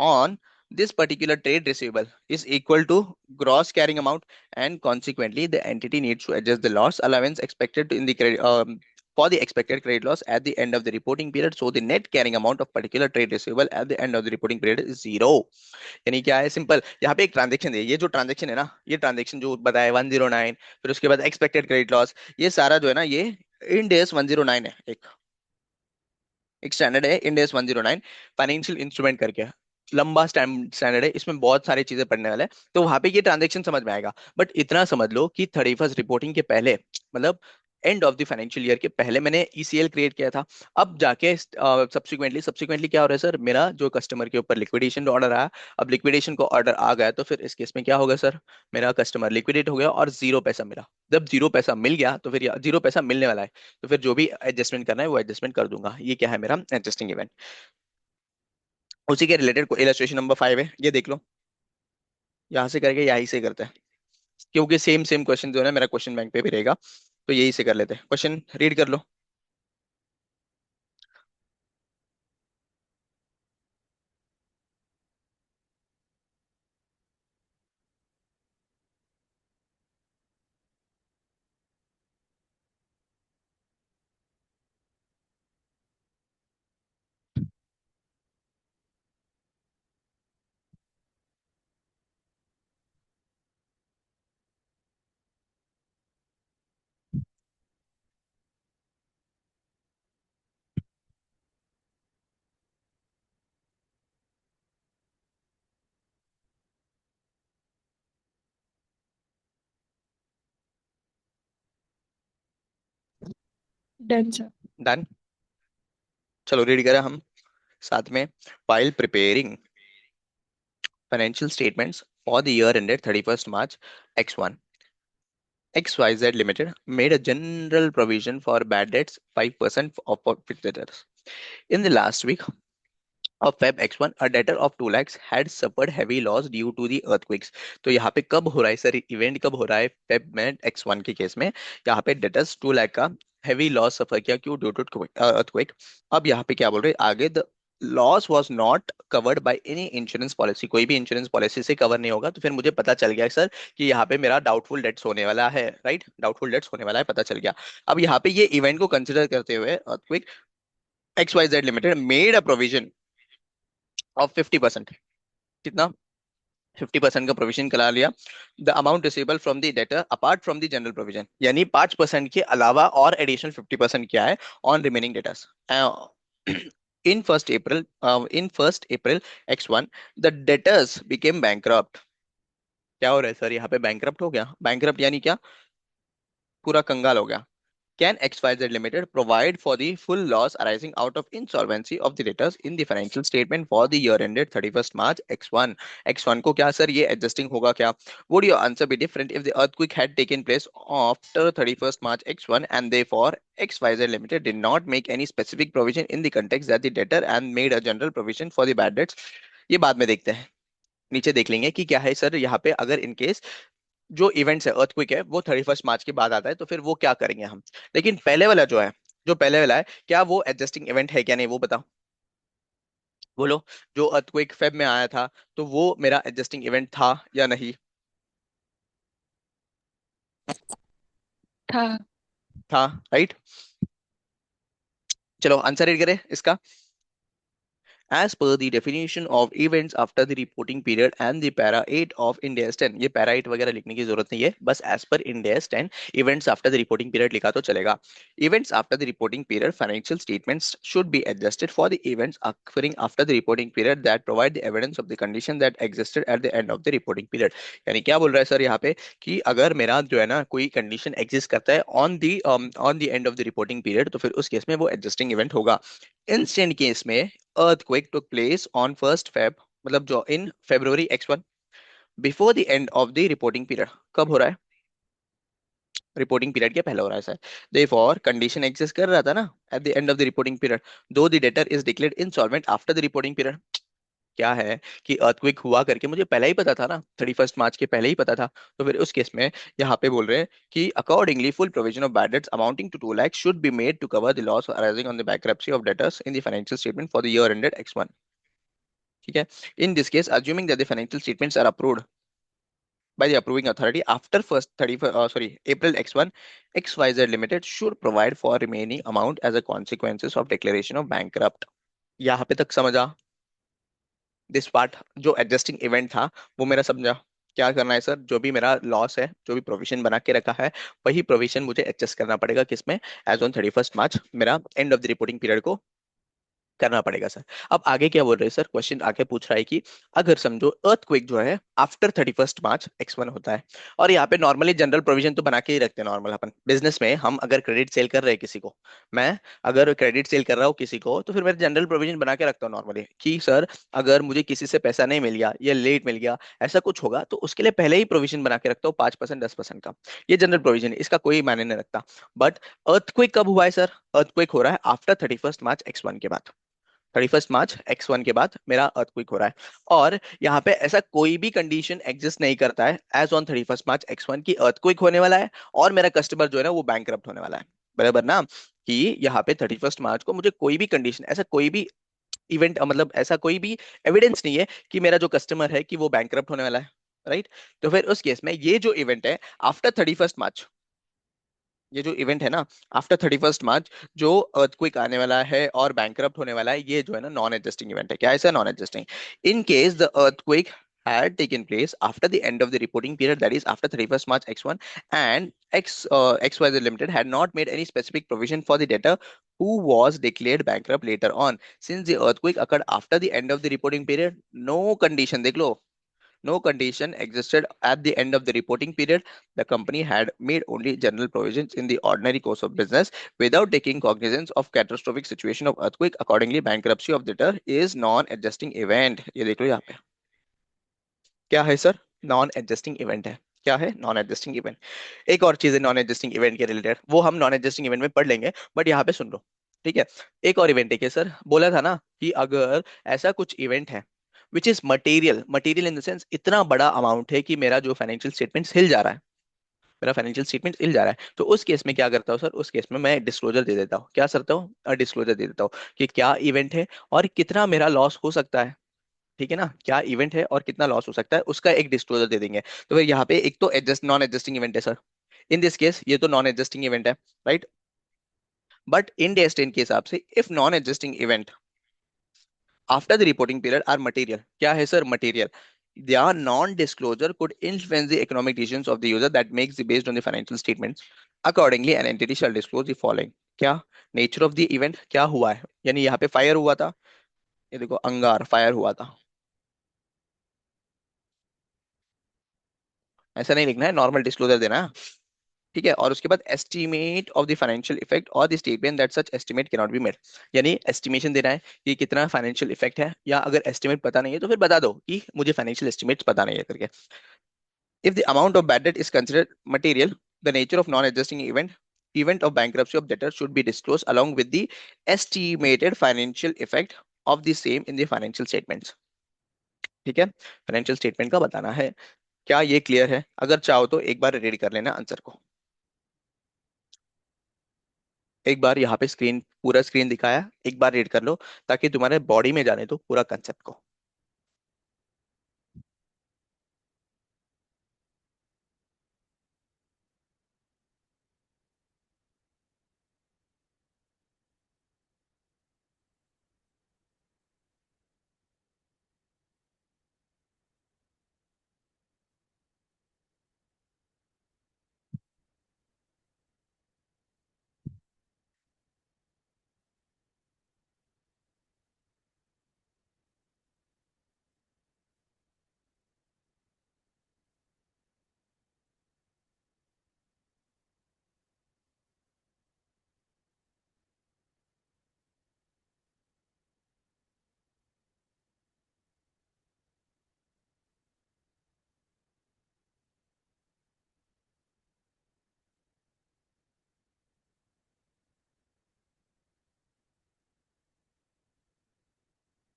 on this particular trade receivable is equal to gross carrying amount, and consequently the entity needs to adjust the loss allowance expected in the credit for the expected credit loss at the end of the reporting period. So the net carrying amount of particular trade receivable at the end of the reporting period is zero. यानी क्या है, simple, यहाँ पे एक transaction है, ये जो transaction है ना, ये ट्रांजेक्शन जो बताया 109, फिर उसके बाद एक्सपेक्टेड क्रेडिट लॉस, ये सारा जो है ना ये इंड एस 109 है, एक स्टैंडर्ड है इंड एस 109 फाइनेंशियल इंस्ट्रूमेंट करके, लंबा स्टैंडर्ड है, इसमें बहुत सारी चीजें पढ़ने वाले हैं, तो वहां पे ये ट्रांजेक्शन समझ में आएगा। बट इतना समझ लो कि 31st रिपोर्टिंग के पहले, मतलब and of the financial year के पहले मैंने ईसीएल क्रिएट किया था। अब जाके सब्सिक्वेंटली क्या हो रहा है सर, मेरा जो कस्टमर के ऊपर लिक्विडेशन ऑर्डर आया, अब लिक्विडेशन को ऑर्डर आ गया तो फिर इस केस में क्या होगा सर, मेरा कस्टमर लिक्विडेट हो गया और 0 पैसा मिला। जब 0 पैसा मिल गया तो फिर 0 पैसा मिलने वाला है, तो फिर जो भी एडजस्टमेंट करना है वो एडजस्टमेंट कर दूंगा। ये क्या है मेरा एडजस्टिंग इवेंट। उसी के रिलेटेड इलस्ट्रेशन नंबर 5 है, ये देख लो। यहाँ से करके यहीं से करते हैं, क्योंकि सेम सेम क्वेश्चन जो है ना मेरा क्वेश्चन बैंक पे भी रहेगा, तो यही से कर लेते हैं। क्वेश्चन रीड कर लो। Done sir. डन। चलो रीड करें हम साथ में। while preparing financial statements for the year ended 31st March X1, XYZ Limited made a general provision for bad debts 5% of profit debtors. In the last week of Feb X1, a debtor of 2 lakhs had suffered heavy loss due to the earthquakes. तो यहाँ पे कब हो रहा है sir, event कब हो रहा है, फेब में X1 के केस में यहाँ पे डेटर्स 2 लाख का हैवी लॉस सफर किया, क्यों, ड्यू टू अर्थक्वेक। अब यहाँ पे क्या बोल रहे हैं आगे, the loss was not covered by any insurance policy, कोई भी इंश्योरेंस पॉलिसी से कवर नहीं होगा। तो फिर मुझे पता चल गया सर कि यहाँ पे मेरा डाउटफुल डेट्स होने वाला है, राइट, डाउटफुल डेट्स होने वाला है, पता चल गया। अब यहाँ पे ये इवेंट को कंसिडर करते हुए earthquake XYZ limited made a provision of 50%। कितना, 50% का प्रोविजन करा लिया। The amount receivable from the debtor apart from the general provision, यानी 5% के अलावा और एडिशनल 50% क्या है on remaining debtors. in 1st April X1 the debtors became bankrupt। क्या हो रहा है सर, यहाँ पे बैंकरप्ट हो गया, बैंकरप्ट यानी क्या, पूरा कंगाल हो गया। Can XYZ Limited provide for the full loss arising out of insolvency of the debtors in the financial statement for the year ended 31st March X1? X1 को क्या सर ये adjusting होगा क्या? Would your answer be different if the earthquake had taken place after 31st March X1 and therefore XYZ Limited did not make any specific provision in the context that the debtor and made a general provision for the bad debts? ये बाद में देखते हैं, नीचे देख लेंगे कि क्या है सर यहाँ पे। अगर इन केस जो इवेंट्स है अर्थक्वेक है वो 31st मार्च के बाद आता है तो फिर वो क्या करेंगे हम। लेकिन पहले वाला जो है, जो पहले वाला है, क्या वो एडजस्टिंग इवेंट है क्या नहीं, वो बताओ, बोलो। जो अर्थक्वेक फेब में आया था तो वो मेरा एडजस्टिंग इवेंट था या नहीं, था। था, राइट। चलो आंसर रीड करें इसका। As per the definition of events after the reporting period and the para 8 of Ind AS 10, ये para 8 वगैरह लिखने की जरूरत नहीं है, बस as per Ind AS 10 events after the reporting period लिखा तो चलेगा। Events after the reporting period financial statements should be adjusted for the events occurring after the reporting period that provide the evidence of the condition that existed at the end of the reporting period। यानी क्या बोल रहा है sir यहाँ पे कि अगर मेरा जो है ना कोई कंडीशन एग्जिस्ट करता है on the end of the reporting period तो फिर उस केस में वो एडजस्टिंग इवेंट होगा। इंस्टेंट केस में earthquake took place on 1st Feb, मतलब जो in February X1 before the end of the reporting period. कब हो रहा है? रिपोर्टिंग पीरियड के पहले हो रहा है सर. देयरफॉर कंडीशन एग्जिस्ट कर रहा था ना at the end of the reporting period, though the debtor is declared insolvent after the reporting period. क्या है कि अर्थक्वेक हुआ करके मुझे पहले ही पता था ना, 31 मार्च के पहले ही पता था. तो फिर उस केस में यहाँ पे बोल रहे हैं कि accordingly full provision of bad debts amounting to 2 lakh should be made to cover the loss arising on the bankruptcy of debtors in the financial statement for the year ended X1. ठीक है. In this case assuming that the financial statements are approved by the approving authority after first 30 April X1, XYZ Limited should provide for remaining amount as a consequences of declaration of bankrupt. यहाँ पे तक समझा? This part जो adjusting event था वो मेरा समझा. क्या करना है सर, जो भी मेरा लॉस है, जो भी प्रोविजन बना के रखा है, वही प्रोविजन मुझे एडजस्ट करना पड़ेगा किसमें, एज ऑन 31 मार्च, मेरा end of the reporting period को करना पड़ेगा सर. अब आगे क्या बोल रहे हैं सर, क्वेश्चन आगे पूछ रहा है कि अगर समझो अर्थक्वेक जो है आफ्टर 31 मार्च X1 होता है, और यहाँ पे नॉर्मली जनरल प्रोविजन तो बना के ही रखते हैं. नॉर्मल अपन बिजनेस में हम अगर क्रेडिट सेल कर रहे हैं किसी को, मैं अगर क्रेडिट सेल कर रहा हूँ किसी को, तो फिर मैं जनरल प्रोविजन बना के रखता हूँ नॉर्मली कि सर अगर मुझे किसी से पैसा नहीं मिल गया या लेट मिल गया, ऐसा कुछ होगा, तो उसके लिए पहले ही प्रोविजन बना के रखता हूँ 5% 10% का. ये जनरल प्रोविजन है, इसका कोई मायने नहीं रखता. बट अर्थक्वेक कब हुआ है सर? अर्थक्वेक हो रहा है आफ्टर 31 मार्च X1 के बाद. 31 मार्च X1 के बाद मेरा अर्थक्वेक हो रहा है. और यहाँ पे ऐसा कोई भी कंडीशन एग्जिस्ट नहीं करता है एज ऑन 31 मार्च X1 की अर्थक्वेक होने वाला है और मेरा कस्टमर जो है ना वो बैंकरप्ट होने वाला है. बराबर ना? कि यहाँ पे 31 मार्च को मुझे कोई भी कंडीशन, ऐसा कोई भी इवेंट, मतलब ऐसा कोई भी एविडेंस नहीं है कि मेरा जो कस्टमर है कि वो बैंकरप्ट होने वाला है. राइट? तो फिर उस केस में ये जो इवेंट है आफ्टर 31 मार्च, ये जो इवेंट है ना आफ्टर 31 मार्च, जो अर्थक्वेक आने वाला है और बैंकरप्ट होने वाला है, ये जो है ना नॉन एडजस्टिंग इवेंट है. क्या है sir? Non adjusting. In case the earthquake had taken place after the end of the reporting period, that is after 31st March X1, and XYZ Limited had not made any specific provision for the debtor who was declared bankrupt later on. Since the earthquake occurred after the end of the reporting period, no condition, देख लो, no condition existed at the end of the reporting period. The company had made only general provisions in the ordinary course of business without taking cognizance of catastrophic situation of earthquake. Accordingly, bankruptcy of debtor is non-adjusting event. ये देख लो यहाँ पे क्या है sir, non adjusting event है. क्या है? Non adjusting event. एक और चीज है नॉन एडजस्टिंग इवेंट के रिलेटेड, वो हम नॉन एडजस्टिंग इवेंट में पढ़ लेंगे, बट यहाँ पे सुन लो. ठीक है. एक और इवेंट है कि सर बोला था ना कि अगर ऐसा कुछ इवेंट है which is material, material in the sense इतना बड़ा अमाउंट है कि मेरा जो फाइनेंशियल स्टेटमेंट हिल जा रहा है, मेरा फाइनेंशियल स्टेटमेंट हिल जा रहा है, तो उस केस में क्या करता हूँ सर, उस केस में मैं डिस्क्लोजर दे देता हूँ. क्या करता हूँ? डिस्क्लोजर दे देता हूँ कि क्या इवेंट है और कितना मेरा लॉस हो सकता है. ठीक है ना? क्या इवेंट है और कितना लॉस हो सकता है उसका एक डिस्क्लोजर दे देंगे. तो फिर यहाँ पे एक तो एडजस्ट नॉन एडजस्टिंग इवेंट है सर. इन दिस केस ये तो नॉन एडजस्टिंग इवेंट है. Right? But in the standard हिसाब से if non adjusting event after the reporting period are material. क्या है sir? Material. their non-disclosure could influence the economic decisions of the user that makes the based on the financial statements. Accordingly, an entity shall disclose the following. क्या nature of the event, क्या हुआ है, यानी यहाँ पे fire हुआ था, ये देखो अंगार फायर हुआ था, ऐसा नहीं लिखना है, नॉर्मल डिस्क्लोजर देना है. ठीक है. और उसके बाद estimate of the financial effect और the statement that such estimate can not be made. यानी एस्टिमेशन देना है कि कितना फाइनेंशियल इफेक्ट है, या अगर एस्टिमेट पता नहीं है तो फिर बता दो कि मुझे फाइनेंशियल एस्टिमेट पता नहीं है करके. If the amount of bad debt is considered material, the nature of non adjusting event of bankruptcy of debtor should be disclosed along with the estimated financial effect of the same in the financial statements. ठीक है. Financial statement का बताना है. क्या ये clear है? अगर चाहो तो एक बार रीड कर लेना आंसर को. एक बार यहाँ पे स्क्रीन, पूरा स्क्रीन दिखाया, एक बार रीड कर लो ताकि तुम्हारे बॉडी में जाने दो पूरा कंसेप्ट को.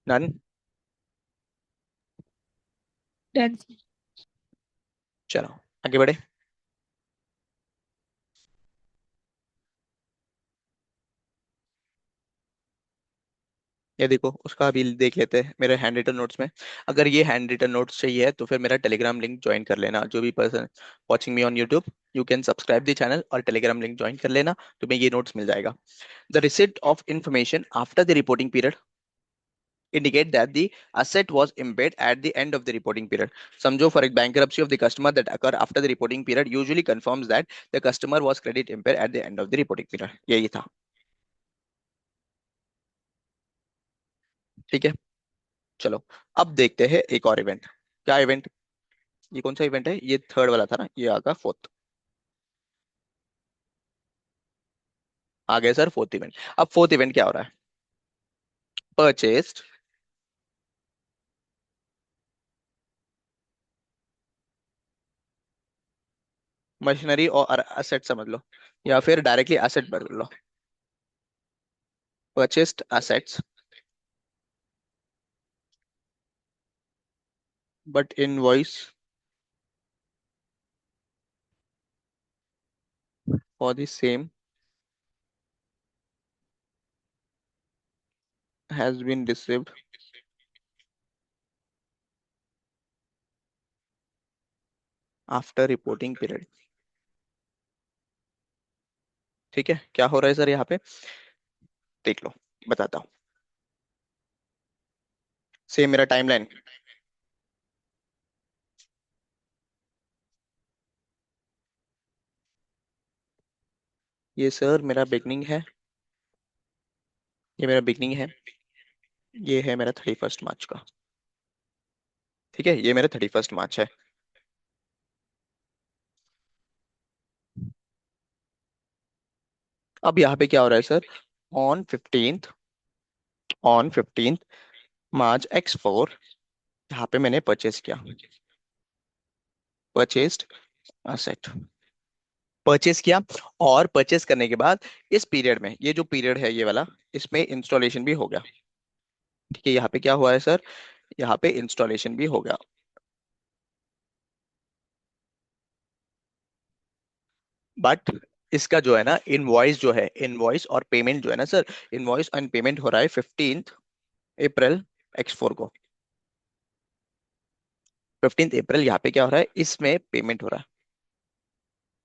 नन। Done sir. चलो आगे बढ़े। ये देखो उसका अभी देख लेते हैं मेरे हैंड रिटन नोट्स में। अगर ये हैंड रिटन नोट्स चाहिए तो फिर मेरा टेलीग्राम लिंक ज्वाइन कर लेना, जो भी person watching me on YouTube, you can subscribe the channel और टेलीग्राम लिंक ज्वाइन कर लेना, तुम्हें ये नोट्स मिल जाएगा। The receipt of information after the reporting period indicate that the asset was impaired at the end of the reporting period. समझो for a bankruptcy of the customer that occur after the reporting period usually confirms that the customer was credit impaired at the end of the reporting period। यही था। ठीक है। चलो अब देखते हैं एक और इवेंट। क्या इवेंट? ये कौन सा इवेंट है? ये थर्ड वाला था ना, ये आगा फोर्थ। आ गया सर फोर्थ इवेंट। अब फोर्थ इवेंट क्या हो रहा है? परचेस्ड मशीनरी और असेट समझ लो, या फिर डायरेक्टली असेट बोल लो। Purchased assets but invoice for the same has been received after reporting period. ठीक है, क्या हो रहा है सर यहाँ पे? देख लो, बताता हूँ। सेम मेरा टाइमलाइन। ये सर मेरा बिगनिंग है, ये मेरा बिगनिंग है, ये है मेरा 31 मार्च का। ठीक है, ये मेरा 31 मार्च है। अब यहाँ पे क्या हो रहा है सर? ऑन 15th मार्च यहाँ पे मैंने परचेस किया। परचेस्ड असेट, परचेस किया। और परचेस करने के बाद इस पीरियड में, ये जो पीरियड है ये वाला, इसमें इंस्टॉलेशन भी हो गया। ठीक है, यहाँ पे क्या हुआ है सर? यहाँ पे इंस्टॉलेशन भी हो गया। बट इसका जो है ना इनवॉइस, जो है इनवॉइस और पेमेंट जो है ना सर, इनवॉइस एंड पेमेंट हो रहा है 15th अप्रैल X4 को। 15th अप्रैल यहाँ पे क्या हो रहा है? इसमें पेमेंट हो रहा है,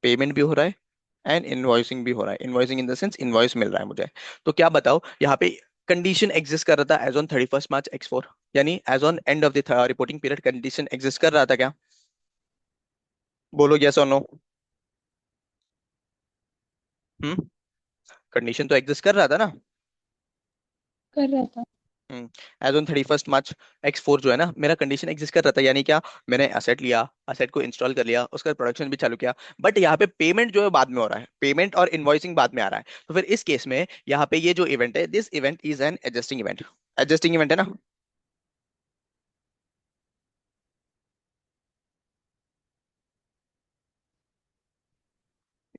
पेमेंट भी हो रहा है एंड इनवॉइसिंग भी हो रहा है। Invoicing in the sense invoice मिल रहा है मुझे। तो क्या बताओ यहाँ पे कंडीशन एग्जिस्ट कर रहा था एज ऑन 31 मार्च X4, यानी as on end of the reporting period condition exist कर रहा था क्या? बोलो यस और नो। हम्म, कंडीशन तो एग्जिस्ट कर रहा था ना। कर रहा था। एज ऑन 31 मार्च X4 जो है ना, मेरा कंडीशन एग्जिस्ट कर रहा था, यानी क्या? मैंने असेट लिया, असेट को इंस्टॉल कर लिया, उसका प्रोडक्शन भी चालू किया। बट यहाँ पे पेमेंट जो है बाद में हो रहा है, पेमेंट और इनवॉइसिंग बाद में आ रहा है। तो फिर इस केस में यहाँ पे ये जो इवेंट है, this event is an adjusting event. Adjusting event है ना।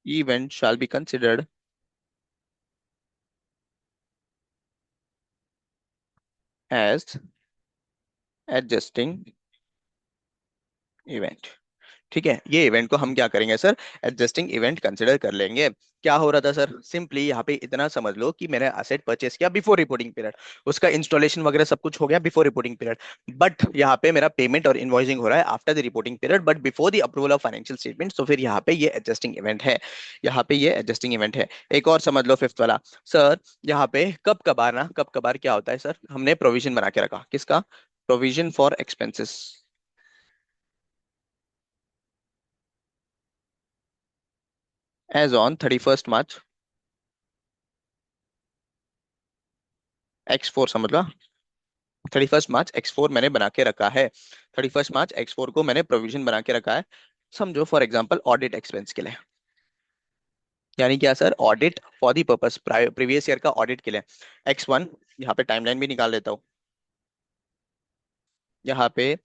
Event shall be considered as adjusting event. ठीक है, ये इवेंट को हम क्या करेंगे सर? एडजस्टिंग इवेंट कंसिडर कर लेंगे। क्या हो रहा था सर? सिंपली यहाँ पे इतना समझ लो कि मैंने असेट परचेस किया बिफोर रिपोर्टिंग पीरियड, उसका इंस्टॉलेशन वगैरह सब कुछ हो गया बिफोर रिपोर्टिंग पीरियड। बट यहाँ पे मेरा पेमेंट और इन्वॉइसिंग हो रहा है after the reporting period, but before the approval of financial statement. तो फिर यहाँ पे ये एडजस्टिंग इवेंट है। यहाँ पे ये एडजस्टिंग इवेंट है। एक और समझ लो फिफ्थ वाला। सर यहाँ पे कब कभार ना, कब कभार क्या होता है सर, हमने प्रोविजन बना के रखा, किसका? Provision for expenses as on 31 March X4, समझ लो। 31 मार्च X4 मैंने बना के रखा है। 31 मार्च X4 को मैंने प्रोविजन बना के रखा है। समझो फॉर एग्जांपल ऑडिट एक्सपेंस के लिए, यानी क्या sir? Audit for the purpose, previous year का ऑडिट के लिए। X1, यहाँ पे टाइमलाइन भी निकाल देता हूँ। यहाँ पे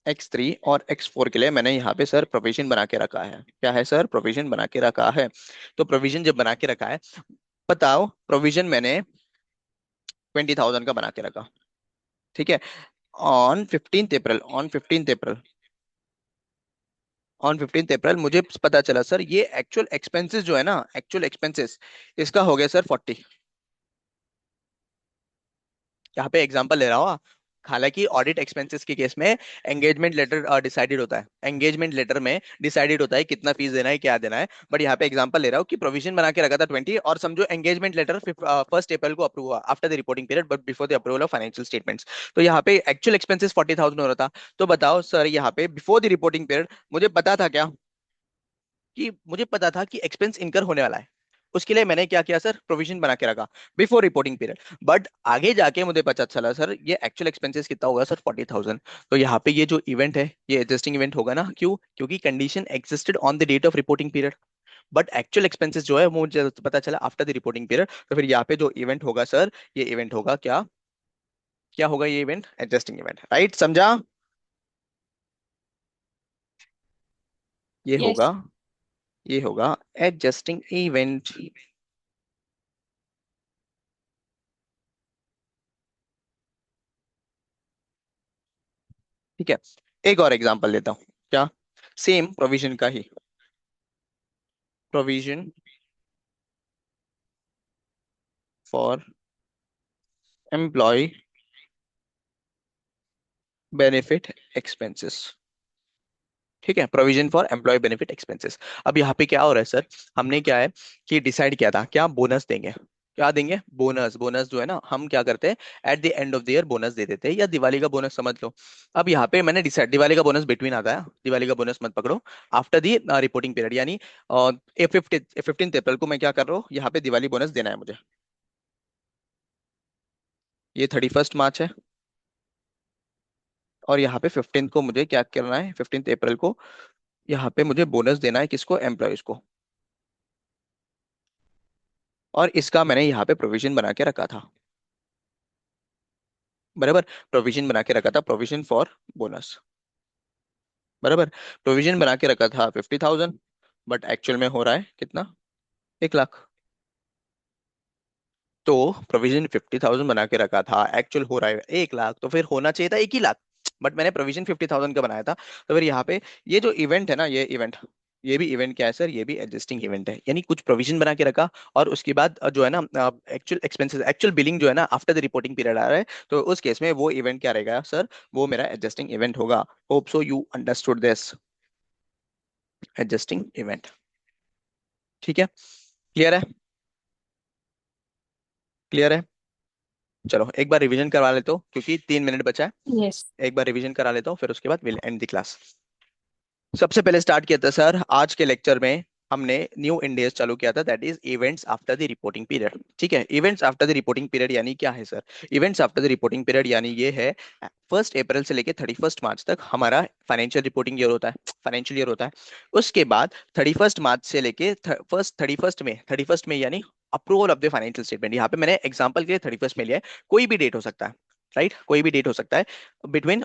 X3 और X4 के लिए मैंने यहाँ पे सर प्रोविजन बना के रखा है। क्या है सर? प्रोविजन बना के रखा है। तो प्रोविजन जब बना के रखा है, बताओ प्रोविजन मैंने 20,000 का बना के रखा। ठीक है। ऑन 15th अप्रैल मुझे पता चला सर, ये एक्चुअल एक्सपेंसेस जो है ना, एक्चुअल एक्सपेंसेस इसका हो गया सर 40। यहाँ पे एग्जांपल ले रहा हूँ। हालांकि ऑडिट एक्सपेंसेस के केस में एंगेजमेंट लेटर डिसाइडेड होता है, एंगेजमेंट लेटर में डिसाइडेड होता है कितना फीस देना है, क्या देना है। बट यहाँ पे एग्जांपल ले रहा हूँ कि प्रोविजन बना के रखा था 20, और समझो एंगेजमेंट लेटर 1 अप्रैल को अप्रूव हुआ after the reporting period but before the approval of financial statements. तो यहाँ पे एक्चुअल एक्सपेंसेस 40,000 हो रहा था। तो बताओ सर, यहाँ पे बिफोर द रिपोर्टिंग पीरियड मुझे पता था क्या, कि मुझे पता था कि एक्सपेंस इनकर होने वाला है। उसके लिए मैंने क्या किया सर, प्रोविजन बना के रखा बिफोर रिपोर्टिंग पीरियड। बट आगे जाके मुझे पता चला सर, ये एक्चुअल एक्सपेंसेस कितना होगा सर, 40,000। तो यहाँ पे ये जो इवेंट है ये एडजस्टिंग इवेंट होगा ना, क्यों? क्योंकि condition existed on the date of reporting period, but actual expenses जो है वो मुझे पता चला आफ्टर द रिपोर्टिंग पीरियड। तो फिर यहाँ पे जो इवेंट होगा सर, ये इवेंट होगा क्या, क्या होगा ये इवेंट? Adjusting event, right? समझा? ये यस। होगा, ये होगा एडजस्टिंग इवेंट। ठीक है। एक और एग्जांपल लेता हूँ, क्या? सेम प्रोविजन का ही, provision for employee benefit expenses. ठीक है, provision for employee benefit expenses. अब यहाँ पे क्या हो रहा है सर, हमने क्या है कि डिसाइड किया था क्या, बोनस देंगे। क्या देंगे? बोनस। बोनस जो है ना, हम क्या करते हैं, at the end of the year bonus दे देते हैं, या दिवाली का बोनस समझ लो। अब यहाँ पे मैंने डिसाइड, दिवाली का बोनस बिटवीन आता है, दिवाली का बोनस मत पकड़ो, आफ्टर दी रिपोर्टिंग पीरियड, यानी 15th अप्रैल को मैं क्या कर रहा हूँ, यहाँ पे दिवाली बोनस देना है मुझे। ये 31 मार्च है, और यहाँ पे 15 को मुझे क्या करना है, 15th अप्रैल को यहाँ पे मुझे बोनस देना है, किसको? एम्प्लॉयज को। और इसका मैंने यहाँ पे प्रोविजन बना के रखा था, बराबर। प्रोविजन बना के रखा था, प्रोविजन फॉर बोनस, बराबर। प्रोविजन बना के रखा था 50,000, बट एक्चुअल में हो रहा है कितना? 1 लाख। तो प्रोविजन 50,000 बना के रखा था, एक्चुअल हो रहा है 1 लाख, तो फिर होना चाहिए था 1 ही लाख। बट मैंने प्रोविजन 50,000 का बनाया था। तो फिर यहाँ पे ये जो इवेंट है ना, ये इवेंट, ये भी इवेंट क्या है सर, ये भी एडजस्टिंग इवेंट है, यानी कुछ प्रोविजन बना के रखा, और उसके बाद जो है ना, एक्चुअल एक्सपेंसेस, एक्चुअल बिलिंग जो है ना आफ्टर द रिपोर्टिंग पीरियड आ रहा है, तो उस केस में वो इवेंट क्या रहेगा सर, वो मेरा एडजस्टिंग इवेंट होगा। Hope so you understood this, adjusting event. ठीक है, क्लियर है? क्लियर है? चलो एक बार रिवीजन करवा लेते हो, क्योंकि 3 मिनट बचा है। यस। एक बार रिवीजन करा लेता हूँ, फिर उसके बाद विल एंड द क्लास। सबसे पहले स्टार्ट किया था सर आज के लेक्चर में, हमने न्यू इंडेज चालू किया था, that is events after the reporting period. ठीक है, events after the reporting period यानी क्या है sir? Events after the reporting period यानी ये है, 1 अप्रैल से लेके 31 मार्च तक हमारा फाइनेंशियल रिपोर्टिंग ईयर होता है, फाइनेंशियल ईयर होता है। उसके बाद 31 मार्च से लेके फर्स्ट 31 में यानी approval of the financial statement. यहाँ पे मैंने एग्जांपल के लिए 31 में लिया है, कोई भी डेट हो सकता है, राइट? कोई भी डेट हो सकता है बिटवीन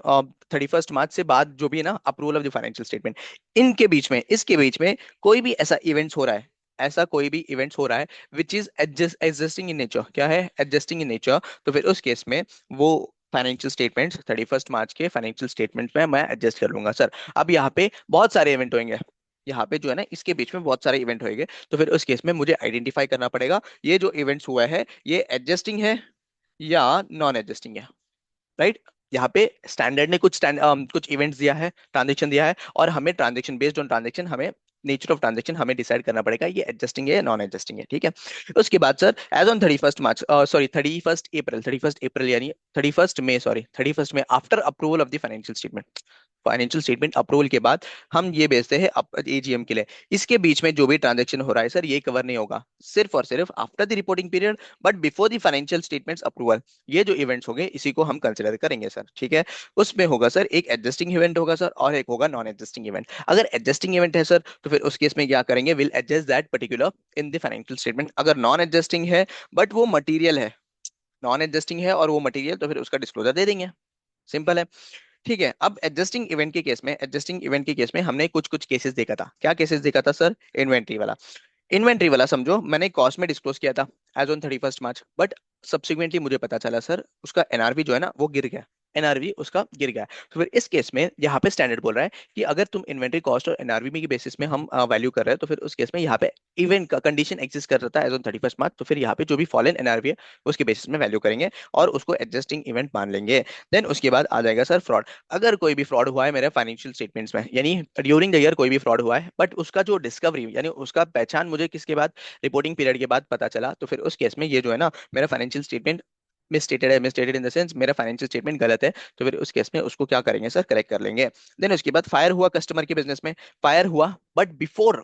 31 मार्च से बाद, जो भी है ना, approval of the financial statement. इनके बीच में, इसके बीच में कोई भी ऐसा इवेंट्स हो रहा है, ऐसा कोई भी इवेंट्स हो रहा है which is adjusting in nature, क्या है? Adjusting in nature. तो फिर उस केस में वो फाइनेंशियल स्टेटमेंट्स 31 मार्च के फाइनेंशियल स्टेटमेंट्स में मैं एडजस्ट कर लूंगा सर। अब यहाँ पे बहुत सारे इवेंट होंगे, यहाँ पे जो है ना, इसके बीच में बहुत सारे इवेंट होंगे। तो फिर उस केस में मुझे आइडेंटिफाई करना पड़ेगा, ये जो इवेंट्स हुआ है ये एडजस्टिंग है या नॉन एडजस्टिंग है, राइट? यहाँ पे स्टैंडर्ड ने कुछ इवेंट्स दिया है, ट्रांजेक्शन दिया है, और हमें ट्रांजेक्शन, बेस्ड ऑन ट्रांजेक्शन, हमें नेचर ऑफ ट्रांजेक्शन हमें डिसाइड करना पड़ेगा ये एडजस्टिंग है या नॉन एडजस्टिंग है। ठीक है। उसके बाद sir, as on 31 March, sorry 31 April, 31 April यानी 31 मई, सॉरी 31 में, after approval of the financial statement, financial statement approval के बाद हम ये भेजते हैं एजीएम के लिए। इसके बीच में जो भी ट्रांजेक्शन हो रहा है सर, ये कवर नहीं होगा, सिर्फ और सिर्फ after the reporting period but before the financial statements approval. ये जो इवेंट्स होंगे इसी को हम कंसिडर करेंगे सर। ठीक है। उसमें होगा सर एक एडजस्टिंग इवेंट होगा सर, और एक होगा नॉन एडजस्टिंग इवेंट। अगर एडजस्टिंग इवेंट है सर, तो फिर उस केस में क्या करेंगे, will adjust that particular in the financial statement. अगर नॉन एडजस्टिंग है बट वो मटीरियल है, नॉन एडजस्टिंग है और वो मटीरियल, तो फिर उसका डिस्क्लोजर दे देंगे, सिंपल है। ठीक है। अब एडजस्टिंग इवेंट के केस में, एडजस्टिंग इवेंट के केस में हमने कुछ कुछ केसेस देखा था। क्या केसेस देखा था सर? इन्वेंट्री वाला। इन्वेंट्री वाला समझो, मैंने कॉस्ट में डिस्क्लोज किया था as on 31 March, but subsequently मुझे पता चला सर उसका एनआरवी जो है ना वो गिर गया, एनआरवी उसका गिर गया। तो फिर इस केस में यहाँ पे स्टैंडर्ड बोल रहा है कि अगर तुम इन्वेंट्री कॉस्ट और एनआरवी की बेसिस में हम वैल्यू कर रहे हैं, तो फिर उस केस में यहाँ पे इवेंट का कंडीशन एग्जिस्ट कर रहा था एज ऑन 31 मार्च, तो फिर यहाँ पे जो भी फॉल इन एनआरवी है उसके बेसिस में वैल्यू करेंगे और उसको एडजस्टिंग इवेंट मान लेंगे। देन उसके बाद आ जाएगा सर फ्रॉड। अगर कोई भी फ्रॉड हुआ है मेरे फाइनेंशियल स्टेटमेंट्स में, यानी ड्यूरिंग द ईयर कोई भी फ्रॉड हुआ है, बट उसका जो डिस्कवरी यानी उसका पहचान मुझे किसके बाद, रिपोर्टिंग पीरियड के बाद पता चला, तो फिर उस केस में ये जो है ना मेरा फाइनेंशियल स्टेटमेंट मिसस्टेटेड है, मिसस्टेटेड इन द सेंस मेरा फाइनेंशियल स्टेटमेंट गलत है, तो फिर उस केस में उसको क्या करेंगे सर, करेक्ट कर लेंगे। देन उसके बाद फायर हुआ कस्टमर के बिजनेस में, फायर हुआ बट बिफोर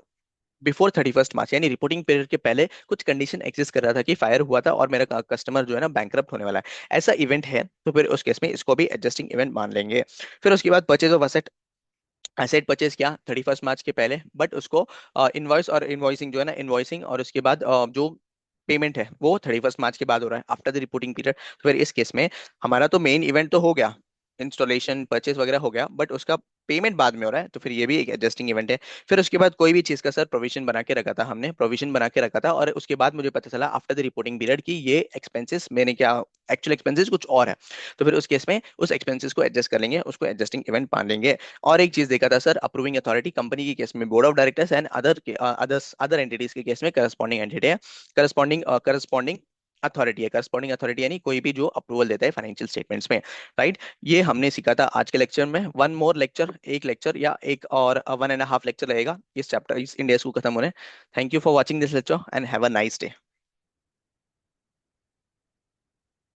बिफोर 31 मार्च, यानी रिपोर्टिंग पीरियड के पहले कुछ कंडीशन एग्जिस्ट कर रहा था कि फायर हुआ था और मेरा कस्टमर जो है ना बैंकरप्ट होने वाला है, ऐसा इवेंट है, तो फिर उस केस में इसको भी एडजस्टिंग इवेंट मान लेंगे। फिर उसके बाद purchase of asset, asset purchase किया 31 मार्च के पहले, बट उसको इनवॉइस और इनवॉइसिंग जो है ना, इनवॉइसिंग और उसके बाद जो पेमेंट है वो 31 मार्च के बाद हो रहा है आफ्टर द रिपोर्टिंग पीरियड। तो फिर इस केस में हमारा तो मेन इवेंट तो हो गया, इंस्टॉलेशन परचेज वगैरह हो गया, बट उसका पेमेंट बाद में हो रहा है, तो फिर ये भी एक एडजस्टिंग इवेंट है। फिर उसके बाद कोई भी चीज का सर प्रोविजन बना के रखा था, हमने प्रोविजन बना के रखा था और उसके बाद मुझे पता चला आफ्टर द रिपोर्टिंग पीरियड कि ये एक्सपेंसेस मैंने क्या, एक्चुअल एक्सपेंसेस कुछ और है, तो फिर उस केस में उस एक्सपेंसेस को एडजस्ट कर लेंगे, उसको एडजस्टिंग इवेंट मान लेंगे। और एक चीज देखा था सर, अप्रूविंग अथॉरिटी कंपनी के केस में board of directors and other entities के केस में करस्पॉन्डिंग एंटिटी है, करस्पॉन्डिंग अथॉरिटी है, करस्पॉन्डिंग अथॉरिटी यानी कोई भी जो अप्रूवल देता है फाइनेंशियल स्टेटमेंट्स में, राइट। ये हमने सीखा था आज के लेक्चर में। वन मोर लेक्चर, एक लेक्चर या एक और 1.5 लेक्चर लगेगा इस चैप्टर, इस इंडेक्स को खत्म होने। Thank you for watching this lecture and have a nice day.